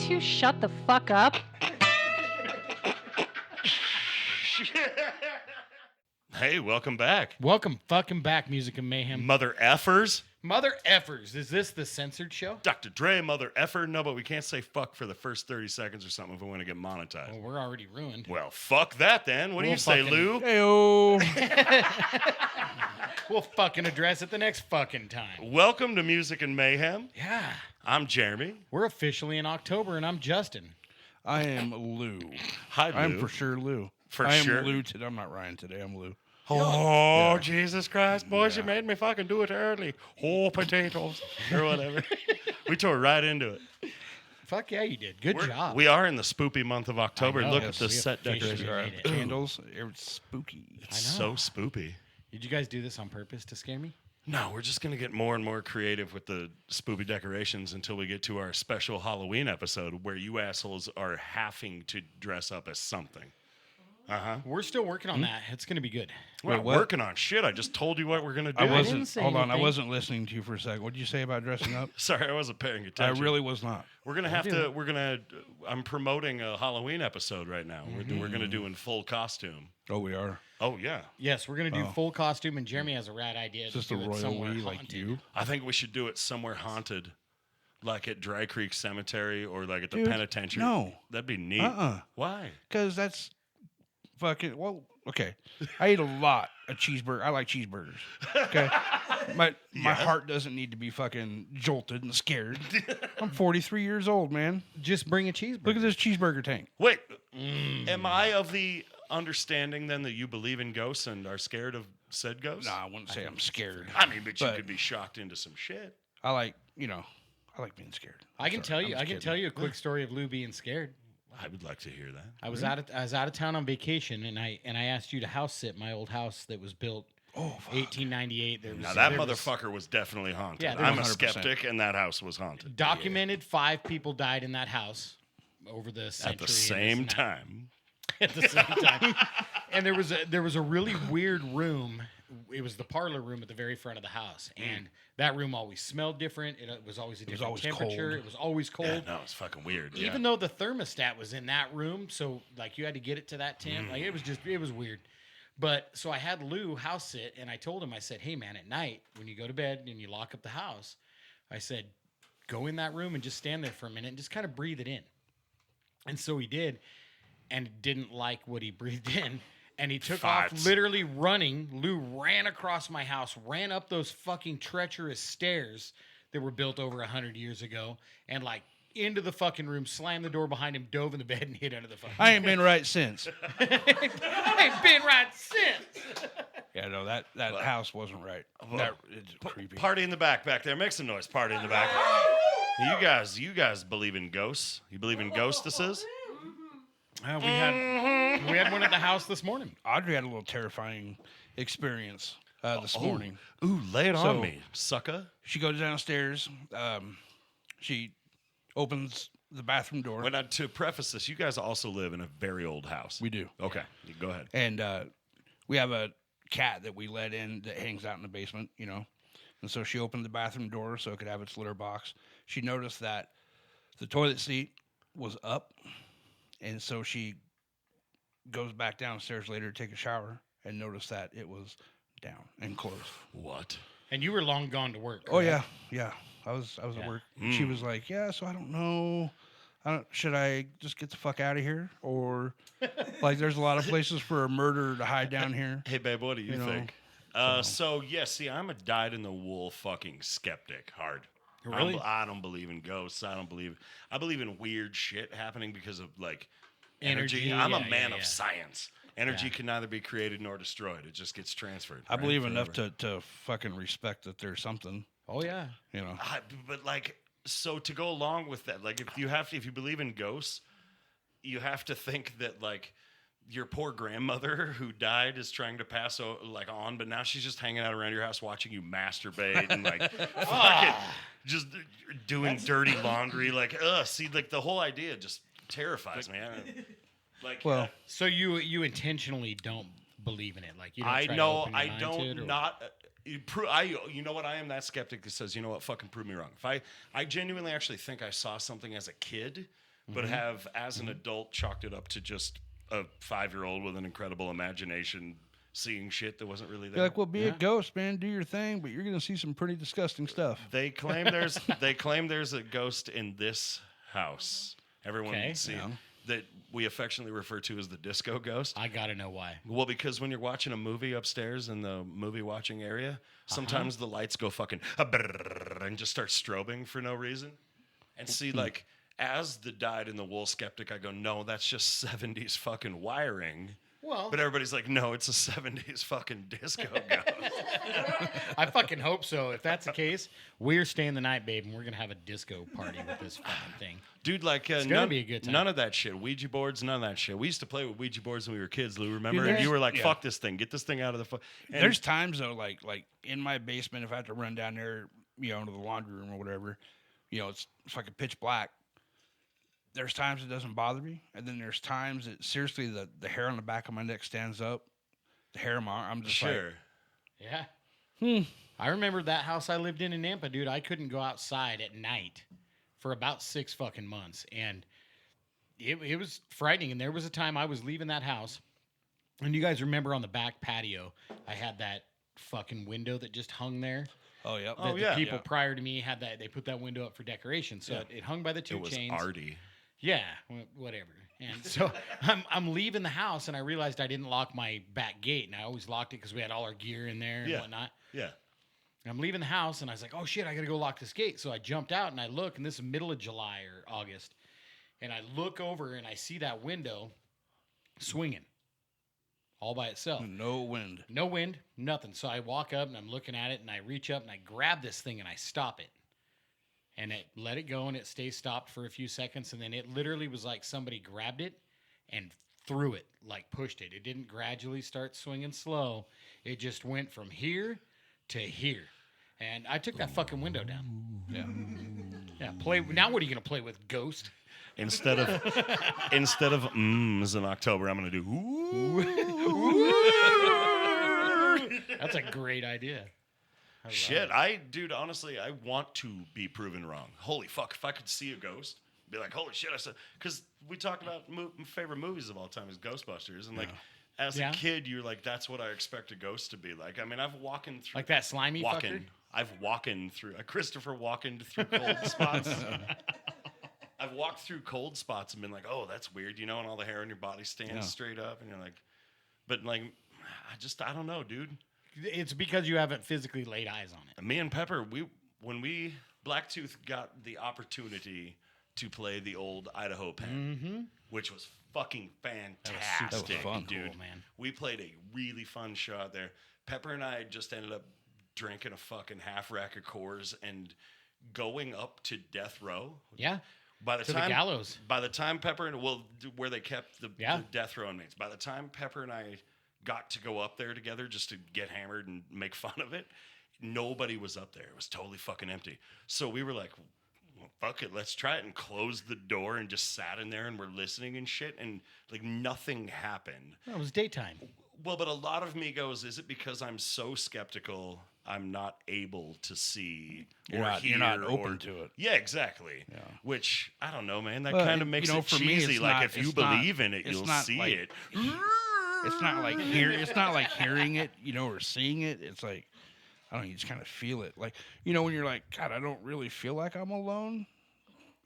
two shut the fuck up? Hey, welcome back. Welcome fucking back, Music and Mayhem. Mother effers. Mother effers. Is this the censored show? Dr. Dre, mother effer. No, but we can't say fuck for the first 30 seconds or something if we want to get monetized. Well, we're already ruined. Well, fuck that then. What do you say, Lou? Heyo. We'll fucking address it the next fucking time. Welcome to Music and Mayhem. Yeah. I'm Jeremy. We're officially in October, and I'm Justin. I am Lou. Hi, Lou. I'm for sure Lou. I am Lou today. I'm not Ryan today. I'm Lou. Oh, yeah. Jesus Christ, boys, you made me fucking do it early. Oh, potatoes. Or whatever. We tore right into it. Fuck yeah, you did. Good job. We are in the spoopy month of October. Look at the We set officially decoration. made it. Candles. It's spooky. It's so spoopy. Did you guys do this on purpose to scare me? No, we're just going to get more and more creative with the spoopy decorations until we get to our special Halloween episode where you assholes are having to dress up as something. Uh-huh. We're still working on that. It's going to be good. We're not working on shit. I just told you what we're going to do. I didn't wasn't. say Hold on. I anything. wasn't listening to you for a second. What did you say about dressing up? Sorry, I wasn't paying I attention. really was not. We're going to have to, I'm promoting a Halloween episode right now. We're going to do in full costume. Oh, we are. Oh, yeah. Yes, we're going to do full costume, and Jeremy has a rad idea. Is this to the do it royal somewhere we like haunted. you? I think we should do it somewhere haunted, like at Dry Creek Cemetery or like at the Dude, penitentiary. no. That'd be neat. Why? Because that's fucking. Well, okay. I eat a lot of cheeseburger. I like cheeseburgers. Okay. My heart doesn't need to be fucking jolted and scared. I'm 43 years old, man. Just bring a cheeseburger. Look at this cheeseburger tank. Wait, am I of the understanding then that you believe in ghosts and are scared of said ghosts? Nah, I wouldn't say I'm scared. I mean, but you But- could be shocked into some shit. I like, I like being scared. I can tell you. I'm I can just tell you a quick story of Lou being scared. I would like to hear that. I was out of town on vacation, and I asked you to house sit my old house that was built 1898. There was, Now that there was motherfucker was definitely haunted. Yeah, there I'm a was- 100%. skeptic, and that house was haunted documented 5 people died in that house over the century. at the same time. At the same time, and there was a really weird room. It was the parlor room at the very front of the house, and that room always smelled different. It was always a different always temperature. cold. It was always cold. Yeah, no, it's fucking weird. Even though the thermostat was in that room, so like you had to get it to that temp. Like it was weird. But so I had Lou house sit, and I told him, I said, "Hey man, at night when you go to bed and you lock up the house, I said, go in that room and just stand there for a minute and just kind of breathe it in." And so he did, and didn't like what he breathed in. And he took off literally running. Lou ran across my house, ran up those fucking treacherous stairs that were built over 100 years ago, and like into the fucking room, slammed the door behind him, dove in the bed, and hid under the fucking I ain't been right since. I ain't been right since. Yeah, no, that house wasn't right. It's creepy. Party in the back there. Make some noise. Party in the back. You guys believe in ghosts? You believe in ghostesses? We had one at the house this morning. Audrey had a little terrifying experience this morning. Ooh, lay it So- on me, sucker. She goes downstairs. She opens the bathroom door. Well, now, to preface this, you guys also live in a very old house. We do. Okay, you go ahead. And we have a cat that we let in that hangs out in the basement, And so she opened the bathroom door so it could have its litter box. She noticed that the toilet seat was up. And so she goes back downstairs later to take a shower and noticed that it was down and closed. What? And you were long gone to work. Oh, correct? yeah. I was at work. She was like, yeah, so I don't know. Should I just get the fuck out of here? Or, like, there's a lot of places for a murderer to hide down here. Hey, babe, what do you think? See, I'm a dyed-in-the-wool fucking skeptic, hard. Really? I don't believe in ghosts. I believe in weird shit happening because of, like, energy. Energy, I'm a yeah, man yeah, of yeah. Energy can neither be created nor destroyed. It just gets transferred. I right, believe enough forever. to fucking respect that there's something, Oh yeah. But like, so to go along with that, like, if you believe in ghosts, you have to think that, like, your poor grandmother who died is trying to pass on, but now she's just hanging out around your house watching you masturbate and like fucking just doing dirty laundry. Like, see, like the whole idea just terrifies me. Like, Well, So you intentionally don't believe in it, like you don't I try know to open your I mind to it, don't or- not. You know what? I am that skeptic that says, you know what, fucking prove me wrong. If I genuinely actually think I saw something as a kid but have as an adult chalked it up to just a 5-year-old with an incredible imagination seeing shit that wasn't really there. You're like, well, be a ghost, man. Do your thing, but you're gonna see some pretty disgusting stuff. They claim there's a ghost in this house. Everyone can see that we affectionately refer to as the disco ghost. I gotta know why. Well, because when you're watching a movie upstairs in the movie watching area, sometimes the lights go fucking and just start strobing for no reason. And see, like, as the dyed-in-the-wool skeptic, I go, no, that's just 70s fucking wiring. Well, But everybody's like, no, it's a 70s fucking disco ghost. I fucking hope so. If that's the case, we're staying the night, babe, and we're gonna have a disco party with this fucking thing. Dude, like, gonna be a good time. None of that shit. Ouija boards, none of that shit. We used to play with Ouija boards when we were kids, Lou, remember? Dude, And you were like, yeah. fuck this thing. Get this thing out of the There's times though, like in my basement, if I have to run down there, to the laundry room or whatever, it's fucking pitch black. There's times it doesn't bother me, and then there's times that seriously the hair on the back of my neck stands up. The hair on my I'm just Sure. Yeah. I remember that house I lived in Nampa, dude. I couldn't go outside at night for about 6 fucking months, and it was frightening. And there was a time I was leaving that house, and you guys remember on the back patio, I had that fucking window that just hung there. Oh, yep. Oh, The yeah. people prior to me had that. They put that window up for decoration, so it hung by the two It was chains. arty. Yeah, whatever. And so I'm leaving the house, and I realized I didn't lock my back gate, and I always locked it because we had all our gear in there and whatnot. Yeah. And I'm leaving the house, and I was like, oh, shit, I got to go lock this gate. So I jumped out, and I look, and this is middle of July or August, and I look over, and I see that window swinging all by itself. No wind. No wind, nothing. So I walk up, and I'm looking at it, and I reach up, and I grab this thing, and I stop it. And it let it go, and it stays stopped for a few seconds, and then it literally was like somebody grabbed it and threw it, like pushed it. It didn't gradually start swinging slow. It just went from here to here. And I took that fucking window down. Yeah. Yeah, play. Now what are you going to play with, Ghost? Instead of in October, I'm gonna do That's a great idea. shit. Dude, honestly, I want to be proven wrong. Holy fuck, if I could see a ghost, be like, holy shit, I said, because we talked about favorite movies of all time is Ghostbusters, and like as a kid, you're like, that's what I expect a ghost to be like. I mean, I've walking through Like that slimy fucker? I've walking through Christopher walking through cold spots. I've walked through cold spots and been like, oh, that's weird, and all the hair on your body stands straight up, and you're like, but like, I don't know, dude. It's because you haven't physically laid eyes on it. Me and Pepper, when Blacktooth got the opportunity to play the old Idaho pen, which was fucking fantastic, That was fun. dude. Cool, man. We played a really fun show out there. Pepper and I just ended up drinking a fucking half rack of Coors and going up to death row. Yeah. By the To time the gallows. By the time Pepper and where they kept the death row inmates. By the time Pepper and I got to go up there together just to get hammered and make fun of it, nobody was up there. It was totally fucking empty. So we were like, well, fuck it, let's try it, and closed the door and just sat in there and we're listening and shit, and like nothing happened. Well, it was daytime. Well, but a lot of me goes, is it because I'm so skeptical I'm not able to see or hear? You're not open to it. Yeah, exactly. Yeah. Which, I don't know, man. That Well, kind of makes it for me, cheesy. it's Like, not- if you it's not- believe in it, it's you'll not see like- it. It's not like It's not like hearing it, or seeing it. It's like, I don't know. You just kind of feel it. Like, when you're like, God, I don't really feel like I'm alone,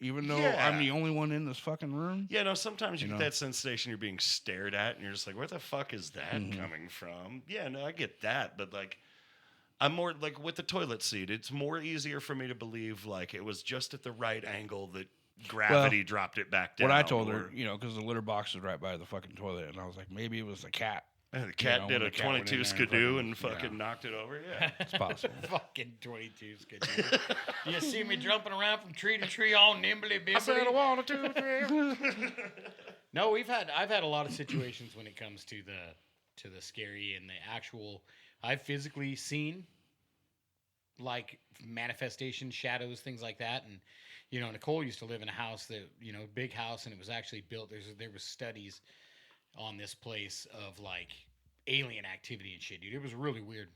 even though I'm the only one in this fucking room. Yeah, no, sometimes you get that sensation you're being stared at, and you're just like, where the fuck is that coming from? Yeah, no, I get that. But, like, I'm more, like, with the toilet seat, it's more easier for me to believe, like, it was just at the right angle that gravity dropped it back down. What I told her, because the litter box was right by the fucking toilet, and I was like, maybe it was the cat. And the cat did when a the cat went 22 in there skidoo and and fucking knocked it over. Yeah. It's possible. Fucking 22 skidoo. You see me jumping around from tree to tree all nimbly bimbly. I said I wanted to. No, I've had a lot of situations when it comes to the scary and the actual. I've physically seen like manifestation, shadows, things like that. And Nicole used to live in a house that big house, and it was actually built. There was studies on this place of like alien activity and shit, dude. It was really weird.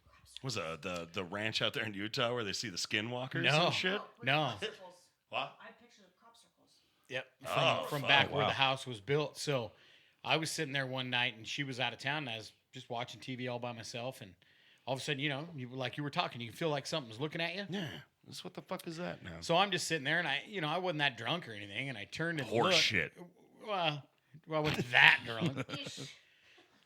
Was the ranch out there in Utah where they see the skinwalkers No. and shit? No. Crop circles. What? I have pictures of crop circles. Yep. Oh, From fuck. back where Wow. the house was built. So I was sitting there one night and she was out of town and I was just watching TV all by myself. And all of a sudden, you were talking, you feel like something's looking at you. Yeah. This what the fuck is that now? So I'm just sitting there and I wasn't that drunk or anything. And I turned and Horse looked. shit. Well, I wasn't that drunk.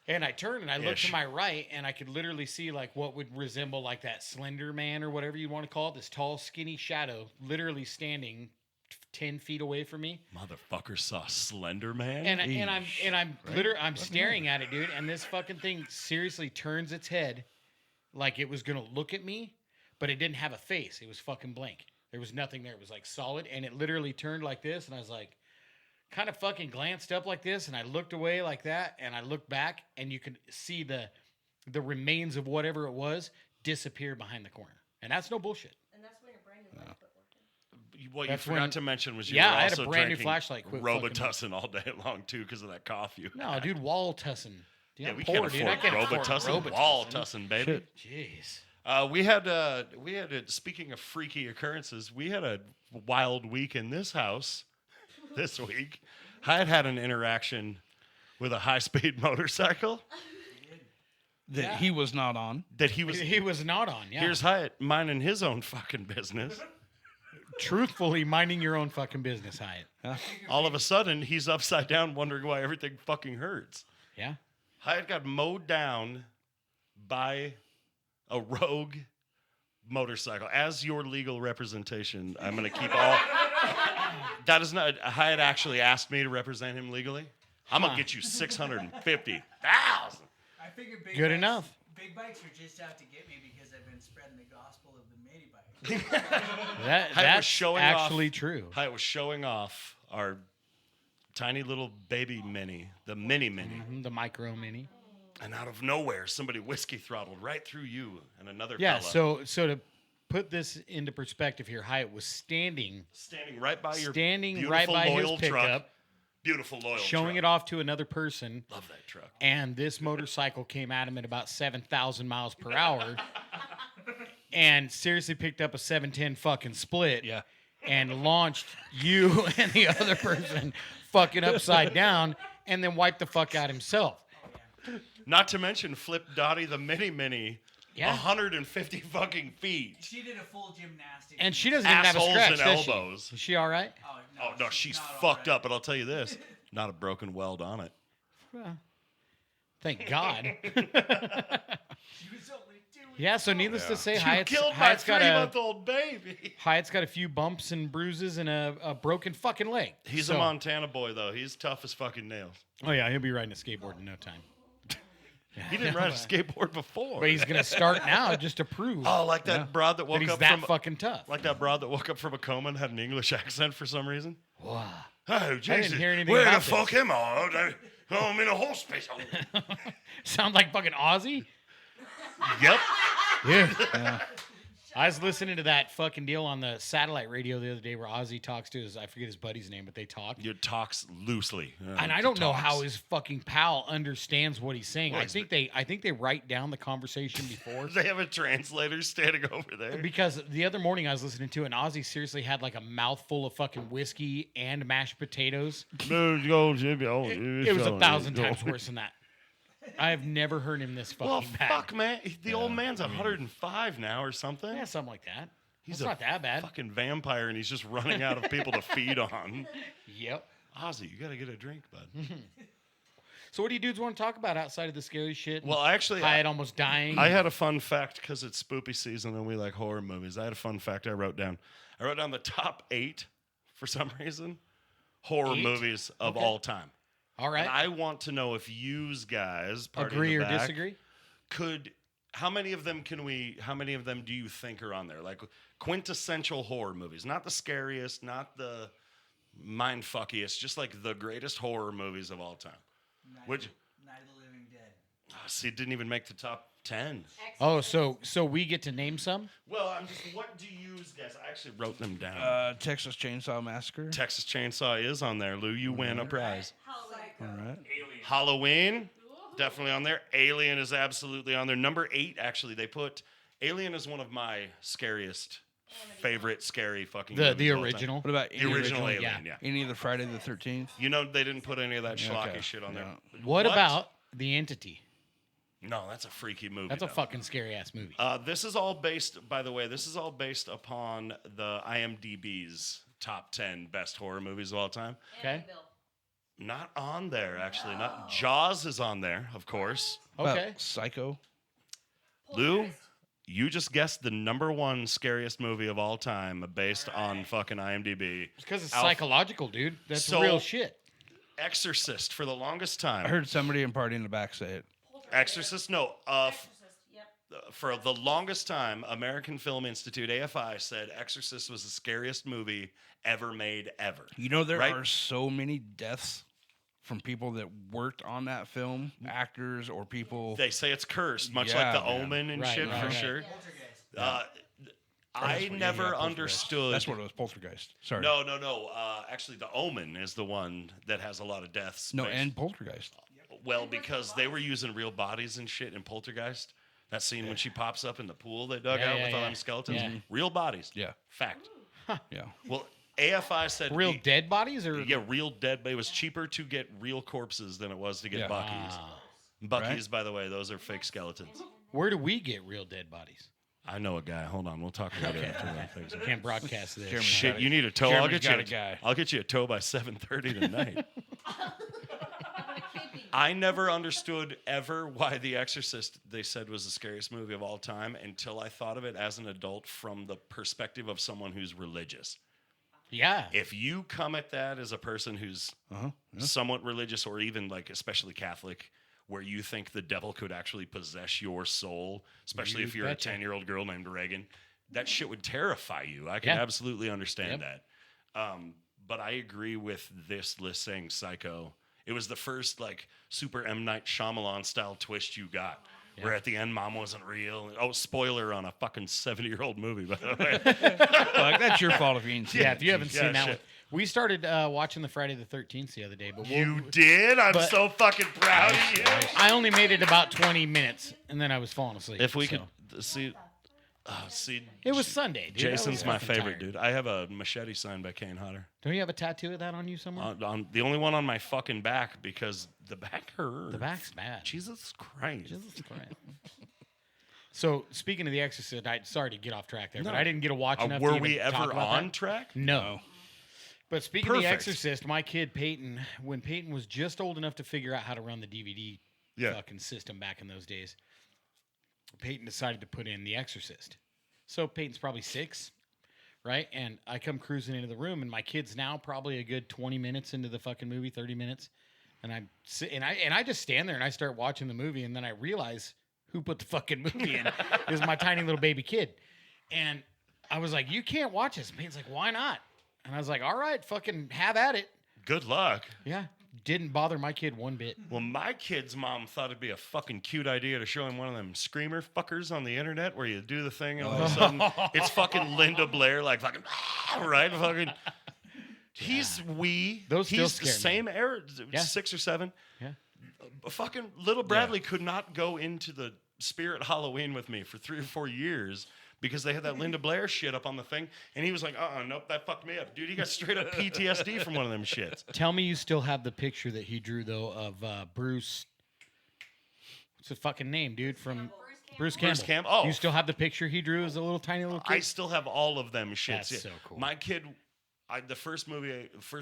And I turned and I looked Ish. to my right and I could literally see like what would resemble like that Slender Man or whatever you want to call it, this tall, skinny shadow literally standing 10 feet away from me. Motherfucker saw Slender Man. I'm staring at it, dude, and this fucking thing seriously turns its head like it was gonna look at me, but it didn't have a face. It was fucking blank. There was nothing there. It was like solid, and it literally turned like this, and I was like, kind of fucking glanced up like this, and I looked away like that, and I looked back, and you could see the remains of whatever it was disappear behind the corner, and that's no bullshit. And that's when your brand new light quit working. What That's you forgot when- to mention was you Yeah, were I had a also brand new drinking flashlight quit fucking- Robitussin all day long too because of that cough you. No, dude, Wall-Tussin. Dude, Yeah, I'm we poor, can't dude. I afford can't afford Robitussin. Wall-Tussin, baby. Jeez. We had speaking of freaky occurrences, we had a wild week in this house this week. I had an interaction with a high-speed motorcycle That he was not on. that he was. He was not on, yeah. Here's Hyatt minding his own fucking business. Truthfully minding your own fucking business, Hyatt. All of a sudden, he's upside down, wondering why everything fucking hurts. Yeah. Hyatt got mowed down by a rogue motorcycle. As your legal representation, I'm going to keep all. That is not. Hyatt actually asked me to represent him legally. I'm going to get you $650,000. I figured Good enough. Big bikes are just out to get me because I've been spreading the gospel of the mini bike. Hyatt was That's showing actually off, true. Hyatt was showing off our tiny little baby mini, the mini. The micro mini. And out of nowhere, somebody whiskey throttled right through you and another Yeah, fella. so to put this into perspective here, Hyatt was standing Right by your right beautiful by his loyal pickup, truck. Beautiful loyal showing truck. it off to another person, Love that truck. and this motorcycle came at him at about 7,000 miles per hour, and seriously picked up a 710 fucking split, Yeah. and launched you and the other person fucking upside down, and then wiped the fuck out himself. Not to mention Flip Dottie the mini, Yeah. 150 fucking feet. She did a full gymnastics. And she doesn't even have a Assholes scratch, and does she? elbows. Is she all right? Oh no, she's not all fucked right. up. But I'll tell you this: not a broken weld on it. Well, thank God. She was only 2 weeks Yeah, so needless to say, You Hyatt's killed my got a 3-month-old baby. Hyatt's got a few bumps and bruises and a broken fucking leg. He's So- a Montana boy though. He's tough as fucking nails. Oh yeah, he'll be riding a skateboard in no time. He didn't ride a skateboard before. But he's gonna start now just to prove Oh, like that broad that that woke he's up that from fucking tough. like that broad that woke up from a coma and had an English accent for some reason. Wow. Oh, Jesus. hear anything Where the about fuck this. am I? I'm in a hospital. Sound like fucking Ozzy? Yep. Yeah. I was listening to that fucking deal on the satellite radio the other day where Ozzy talks to I forget his buddy's name, but they talk. You talks loosely. And I don't know how his fucking pal understands what he's saying. Well, I think they write down the conversation before. They have a translator standing over there. Because the other morning I was listening to it, and Ozzy seriously had like a mouthful of fucking whiskey and mashed potatoes. It was 1,000 times worse than that. I have never heard him this fucking Well, bad. fuck, man. The old man's 105 now or something. Yeah, something like that. He's It's not that bad. fucking vampire, and he's just running out of people to feed on. Yep. Ozzy, you got to get a drink, bud. So what do you dudes want to talk about outside of the scary shit? Well, actually, Hyatt almost dying. I had a fun fact because it's spoopy season and we like horror movies. I had a fun fact I wrote down. I wrote down the top 8, for some reason, horror 8? movies of Okay. all time. All right. And I want to know if yous guys, party in Agree the or back, disagree? how many of them do you think are on there? Like quintessential horror movies, not the scariest, not the mind fuckiest, just like the greatest horror movies of all time. Which, Night of the Living Dead. see, it didn't even make the top 10. Oh, so we get to name some? Well, what do you guys? I actually wrote them down. Texas Chainsaw Massacre. Texas Chainsaw is on there. Lou, you win a prize. All right. Halloween, definitely on there. Alien is absolutely on there. Number 8, actually, they put Alien is one of my scariest favorite scary fucking The movies of all time. original. What about The original original, Alien, yeah. any of the Friday the 13th? You know they didn't put any of that schlocky Okay. shit on there. What about The Entity? No, that's a freaky movie. That's a though. fucking scary ass movie. This is all based, by the way, this is all based upon the IMDb's top 10 best horror movies of all time. Okay. Not on there, actually. Not Jaws is on there, of course. Okay. Psycho. Lou, you just guessed the number one scariest movie of all time based on fucking IMDb. Because it's Alf- psychological, dude. That's So- real shit. Exorcist for the longest I time. heard somebody in party in the back say it. Exorcist? No. Exorcist. Yep. For the longest time, American Film Institute, AFI, said Exorcist was the scariest movie ever made ever. You know, there Right? are so many deaths from people that worked on that film, actors or people. They say it's cursed, much Yeah, like The man. Omen and Right, shit, right, for right. sure. Poltergeist. Uh, I That's what- never Poltergeist. understood. That's what it was, Poltergeist. Sorry. No. Actually, The Omen is the one that has a lot of deaths. No, based- and Poltergeist. well, because they were using real bodies and shit in Poltergeist. That scene when she pops up in the pool they dug Yeah, out yeah, with all yeah. them skeletons. Yeah. Real bodies. Yeah. Fact. Yeah. Well, AFI said Real dead bodies or Yeah, real dead. It was cheaper to get real corpses than it was to get Yeah. Bucky's. Ah. Bucky's, by the way, those are fake skeletons. Where do we get real dead bodies? I know a guy. Hold on, we'll talk about it after that. Thanks. Can't broadcast this. Jeremy's Shit, got you need a tow. I'll Jeremy's get you got a guy. I'll get you a tow by 7:30 tonight. Kid I never understood ever why The Exorcist they said was the scariest movie of all time until I thought of it as an adult from the perspective of someone who's religious. Yeah. If you come at that as a person who's Uh-huh. Yeah. somewhat religious or even like especially Catholic, where you think the devil could actually possess your soul, especially You if you're betcha. a 10-year-old girl named Reagan, that shit would terrify you. I can Yeah. absolutely understand Yep. that. But I agree with this list saying Psycho. It was the first like super M. Night Shyamalan style twist you got. Where at the end, mom wasn't real. Oh, spoiler on a fucking 70-year-old movie, by the way. Like, that's your fault if you ain't seen Yeah, it. if you haven't Yeah, seen that shit. one. We started watching the Friday the 13th the other day, but You did? I'm But- so fucking proud of you. I only made it about 20 minutes, and then I was falling asleep. If we so. could see, see, It was Sunday, dude. I was Jason's my fucking favorite, tired. dude. I have a machete signed by Kane Hodder. Don't you have a tattoo of that on you somewhere? On the only one on my fucking back because the back hurts. the back's bad. Jesus Christ. Jesus Christ. So, speaking of The Exorcist, sorry to get off track there, but No. I didn't get to watch enough to Were even we talk ever about on that. track? No. But speaking of The Perfect. Exorcist, my kid Peyton, when Peyton was just old enough to figure out how to run the DVD Yeah. fucking system back in those days, Peyton decided to put in The Exorcist. So Peyton's probably 6, right? And I come cruising into the room, and my kid's now probably a good 20 minutes into the fucking movie, 30 minutes, and I just stand there and I start watching the movie, and then I realize who put the fucking movie in. It was my tiny little baby kid, and I was like, "You can't watch this." And Peyton's like, "Why not?" And I was like, "All right, fucking have at it." Good luck. Yeah, didn't bother my kid one bit. Well, my kid's mom thought it'd be a fucking cute idea to show him one of them screamer fuckers on the internet where you do the thing and all of a sudden it's fucking Linda Blair, like fucking, right? Fucking. He's Those still He's the scare me. same era, Yeah. 6 or 7. Yeah. Fucking little Bradley could not go into the Spirit Halloween with me for 3 or 4 years because they had that Linda Blair shit up on the thing, and he was like, nope, that fucked me up, dude. He got straight up PTSD from one of them shits. Tell me you still have the picture that he drew though of Bruce. What's the fucking name, dude? From Bruce Campbell. Bruce Campbell. Oh. You still have the picture he drew as a little tiny little kid? I still have all of them shits. That's Yeah. so cool. My kid, the first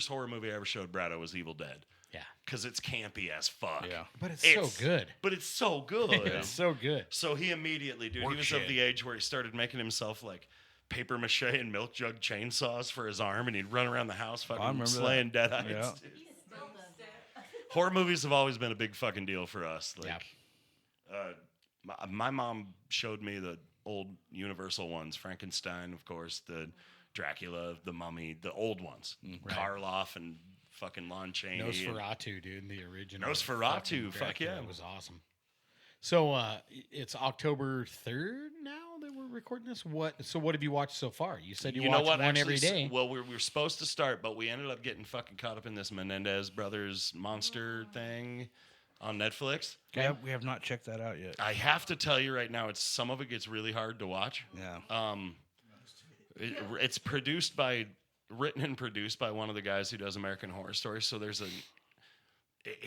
horror movie I ever showed Brado was Evil Dead Yeah. because it's campy as fuck. Yeah. But it's so good. But it's so good. It's so good. So he immediately, dude, Work he was shit. of the age where he started making himself like paper mache and milk jug chainsaws for his arm, and he'd run around the house fucking remember slaying that. deadites. Yeah. dude. Horror movies have always been a big fucking deal for us. Like, my mom showed me the old Universal ones, Frankenstein, of course, the Dracula, the Mummy, the old ones, Right. Karloff and fucking Lon Chaney. and- Nosferatu, dude, the original. Nosferatu, fucking fuck Dracula. yeah. It was awesome. So it's October 3rd now that we're recording this. What have you watched so far? You said you know watch what? one Actually, every day. Well, we were supposed to start, but we ended up getting fucking caught up in this Menendez brothers monster thing on Netflix. We have not checked that out yet. I have to tell you right now, some of it gets really hard to watch. Yeah. It's written and produced by one of the guys who does American Horror Story. So there's an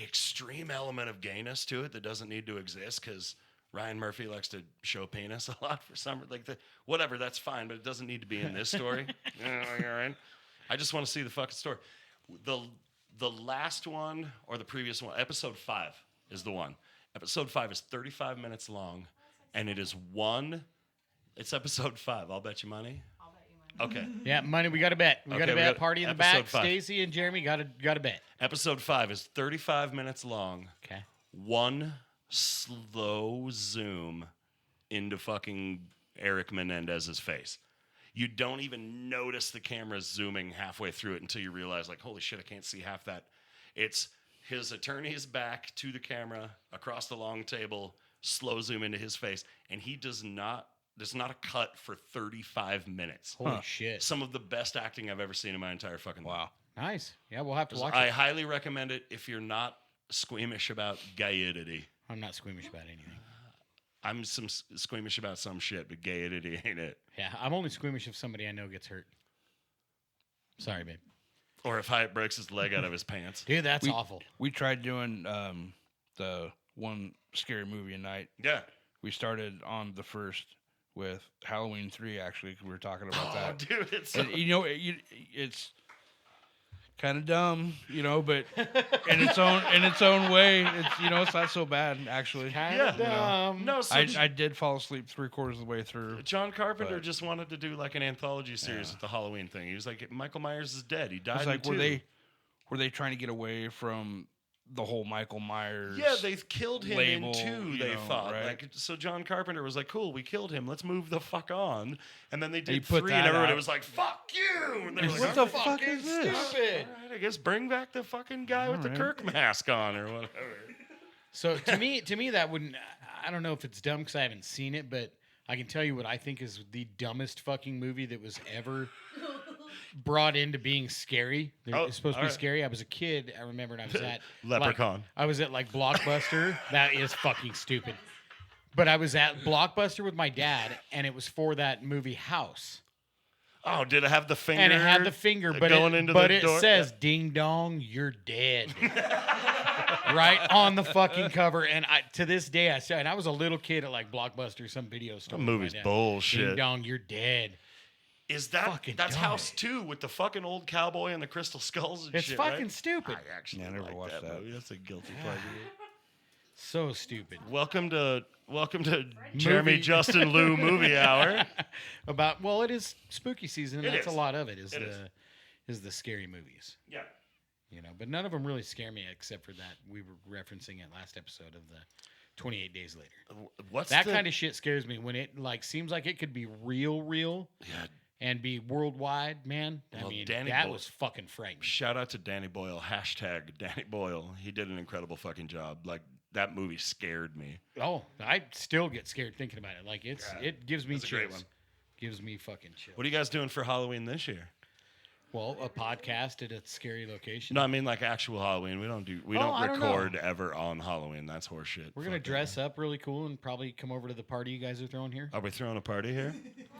extreme element of gayness to it that doesn't need to exist because Ryan Murphy likes to show penis a lot for some whatever. That's fine, but it doesn't need to be in this story. All right. I just want to see the fucking story. The last one or the previous one, episode 5 is the one. Episode 5 is 35 minutes long, and it is It's episode 5. I'll bet you money. I'll bet you money. Okay. Yeah, money. We got to bet. We got to bet. Party in the back. episode 5. Stacy and Jeremy got to bet. Episode 5 is 35 minutes long. Okay. One slow zoom into fucking Eric Menendez's face. You don't even notice the camera zooming halfway through it until you realize, like, holy shit, I can't see half that. It's his attorney's back to the camera, across the long table, slow zoom into his face, and there's not a cut for 35 minutes. Holy shit. Some of the best acting I've ever seen in my entire fucking life. Wow. Nice. Yeah, we'll have to watch I it. highly recommend it if you're not squeamish about gayidity. I'm not squeamish about anything. I'm squeamish about some shit, but gayidity ain't it. Yeah, I'm only squeamish if somebody I know gets hurt. Sorry, babe. Or if Hyatt breaks his leg out of his pants. Dude, that's awful. We tried doing the one scary movie a night. Yeah. We started on the first with Halloween 3, actually, 'cause we were talking about that. Dude, it's And, it's kind of dumb, but in its own way, it's not so bad actually. Kind Yeah. of dumb. no. So I did fall asleep 3/4 of the way through. John Carpenter but- just wanted to do like an anthology series with the Halloween thing. He was like, Michael Myers is dead. He died. It's like in 2. were they trying to get away from the whole Michael Myers? Yeah, they killed him label, in 2, you they know, thought. right? Like, so John Carpenter was like, cool, we killed him. Let's move the fuck on. And then they He did put 3, that and everybody out. was like, fuck you. And they were like, What the fuck is this? Stupid. All right, I guess bring back the fucking guy with the right. Kirk mask on or whatever. So to me, that wouldn't. I don't know if it's dumb because I haven't seen it, but I can tell you what I think is the dumbest fucking movie that was ever brought into being scary. It's supposed to be alright. scary. I was a kid. I remember, and I was at Leprechaun. I was at like Blockbuster. That is fucking stupid. But I was at Blockbuster with my dad, and it was for that movie House. Oh, did it have the finger? And it had the finger, but going it, into but the it door? says "Ding dong, you're dead." Right on the fucking cover, and to this day and I was a little kid at like Blockbuster, some video store. That movie's Ding bullshit. dong, you're dead. Is that Fucking that's dumb. House 2 with the fucking old cowboy and the crystal skulls and It's shit, fucking right? stupid. I actually Yeah, I never like watched that. movie. That's a guilty pleasure. So stupid. Welcome to Jeremy Movie. Justin Lou Movie Hour. It is spooky season, and It that's is. a lot of it. It Is the scary movies. Yeah. But none of them really scare me except for that we were referencing it last episode of the 28 Days Later. What's That the, kind of shit scares me when it like seems like it could be real Yeah. and be worldwide, man. Well, I mean, Danny that Boyle- was fucking frightening. Shout out to Danny Boyle. # Danny Boyle. He did an incredible fucking job. Like that movie scared me. Oh, I still get scared thinking about it. Like it gives me That's a great chills. one. Gives me fucking chills. What are you guys doing for Halloween this year? Well, a podcast at a scary location. No, I mean like actual Halloween. We don't I don't know. record ever on Halloween. That's horseshit. We're gonna Fuck dress that. up really cool and probably come over to the party you guys are throwing here. Are we throwing a party here?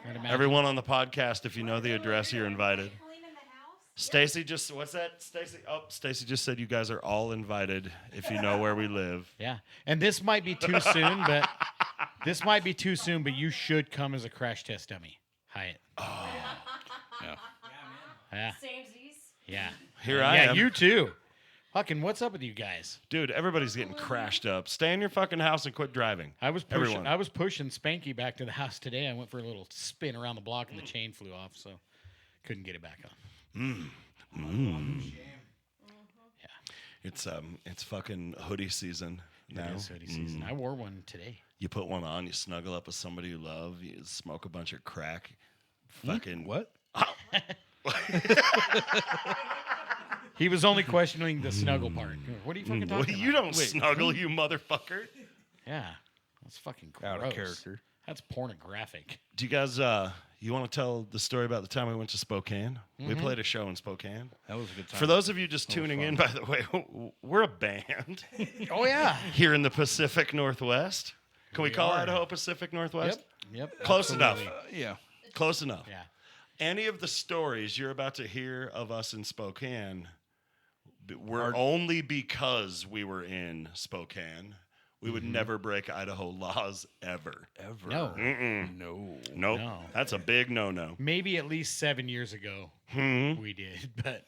I'd imagine. Everyone on the podcast, if you know the address, you're invited. Cleaning the house? Stacy just what's that? Stacy Stacy just said you guys are all invited if you know where we live. Yeah, and this might be too soon, but you should come as a crash test dummy, Hyatt. Yeah. Yeah, Samesies. yeah. Here I am. You too. Fucking, what's up with you guys? Dude, everybody's getting crashed up. Stay in your fucking house and quit driving. I was Everyone. pushing Spanky back to the house today. I went for a little spin around the block and the chain flew off, so couldn't get it back on. It's fucking hoodie season now. It is hoodie season. I wore one today. You put one on, you snuggle up with somebody you love, you smoke a bunch of crack. Fucking What? He was only questioning the snuggle part. What are you fucking talking You about? don't snuggle, you motherfucker. Yeah, that's fucking gross. Out of character. That's pornographic. Do you guys you want to tell the story about the time we went to Spokane? We played a show in Spokane. That was a good time. For those of you just tuning in, by the way, we're a band Oh yeah. here in the Pacific Northwest. Can we call are. Idaho Pacific Northwest? Yep. Close enough. absolutely. yeah. Close enough. Yeah. Any of the stories you're about to hear of us in Spokane were only because we were in Spokane. We would never break Idaho laws ever. Ever. No. No. Nope. No. That's a big no-no. Maybe at least 7 years ago we did, but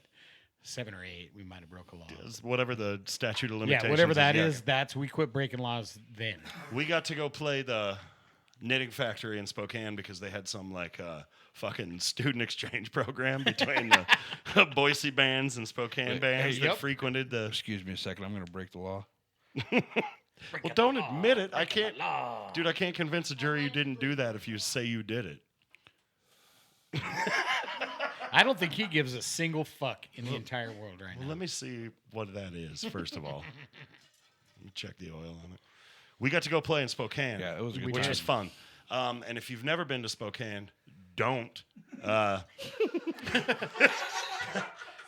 7 or 8 we might have broke a law. Whatever the statute of limitations Yeah, whatever that yeah. is, we quit breaking laws then. We got to go play the knitting factory in Spokane because they had some like fucking student exchange program between the Boise bands and Spokane bands that frequented the. Excuse me a second. I'm going to break the law. Well, don't admit it. I can't, dude. I can't convince a jury you didn't do that if you say you did it. I don't think he gives a single fuck in the entire world right Well, now. let me see what that is first of all. Let me check the oil on it. We got to go play in Spokane. Yeah, it was a good which time. was fun. And if you've never been to Spokane, don't.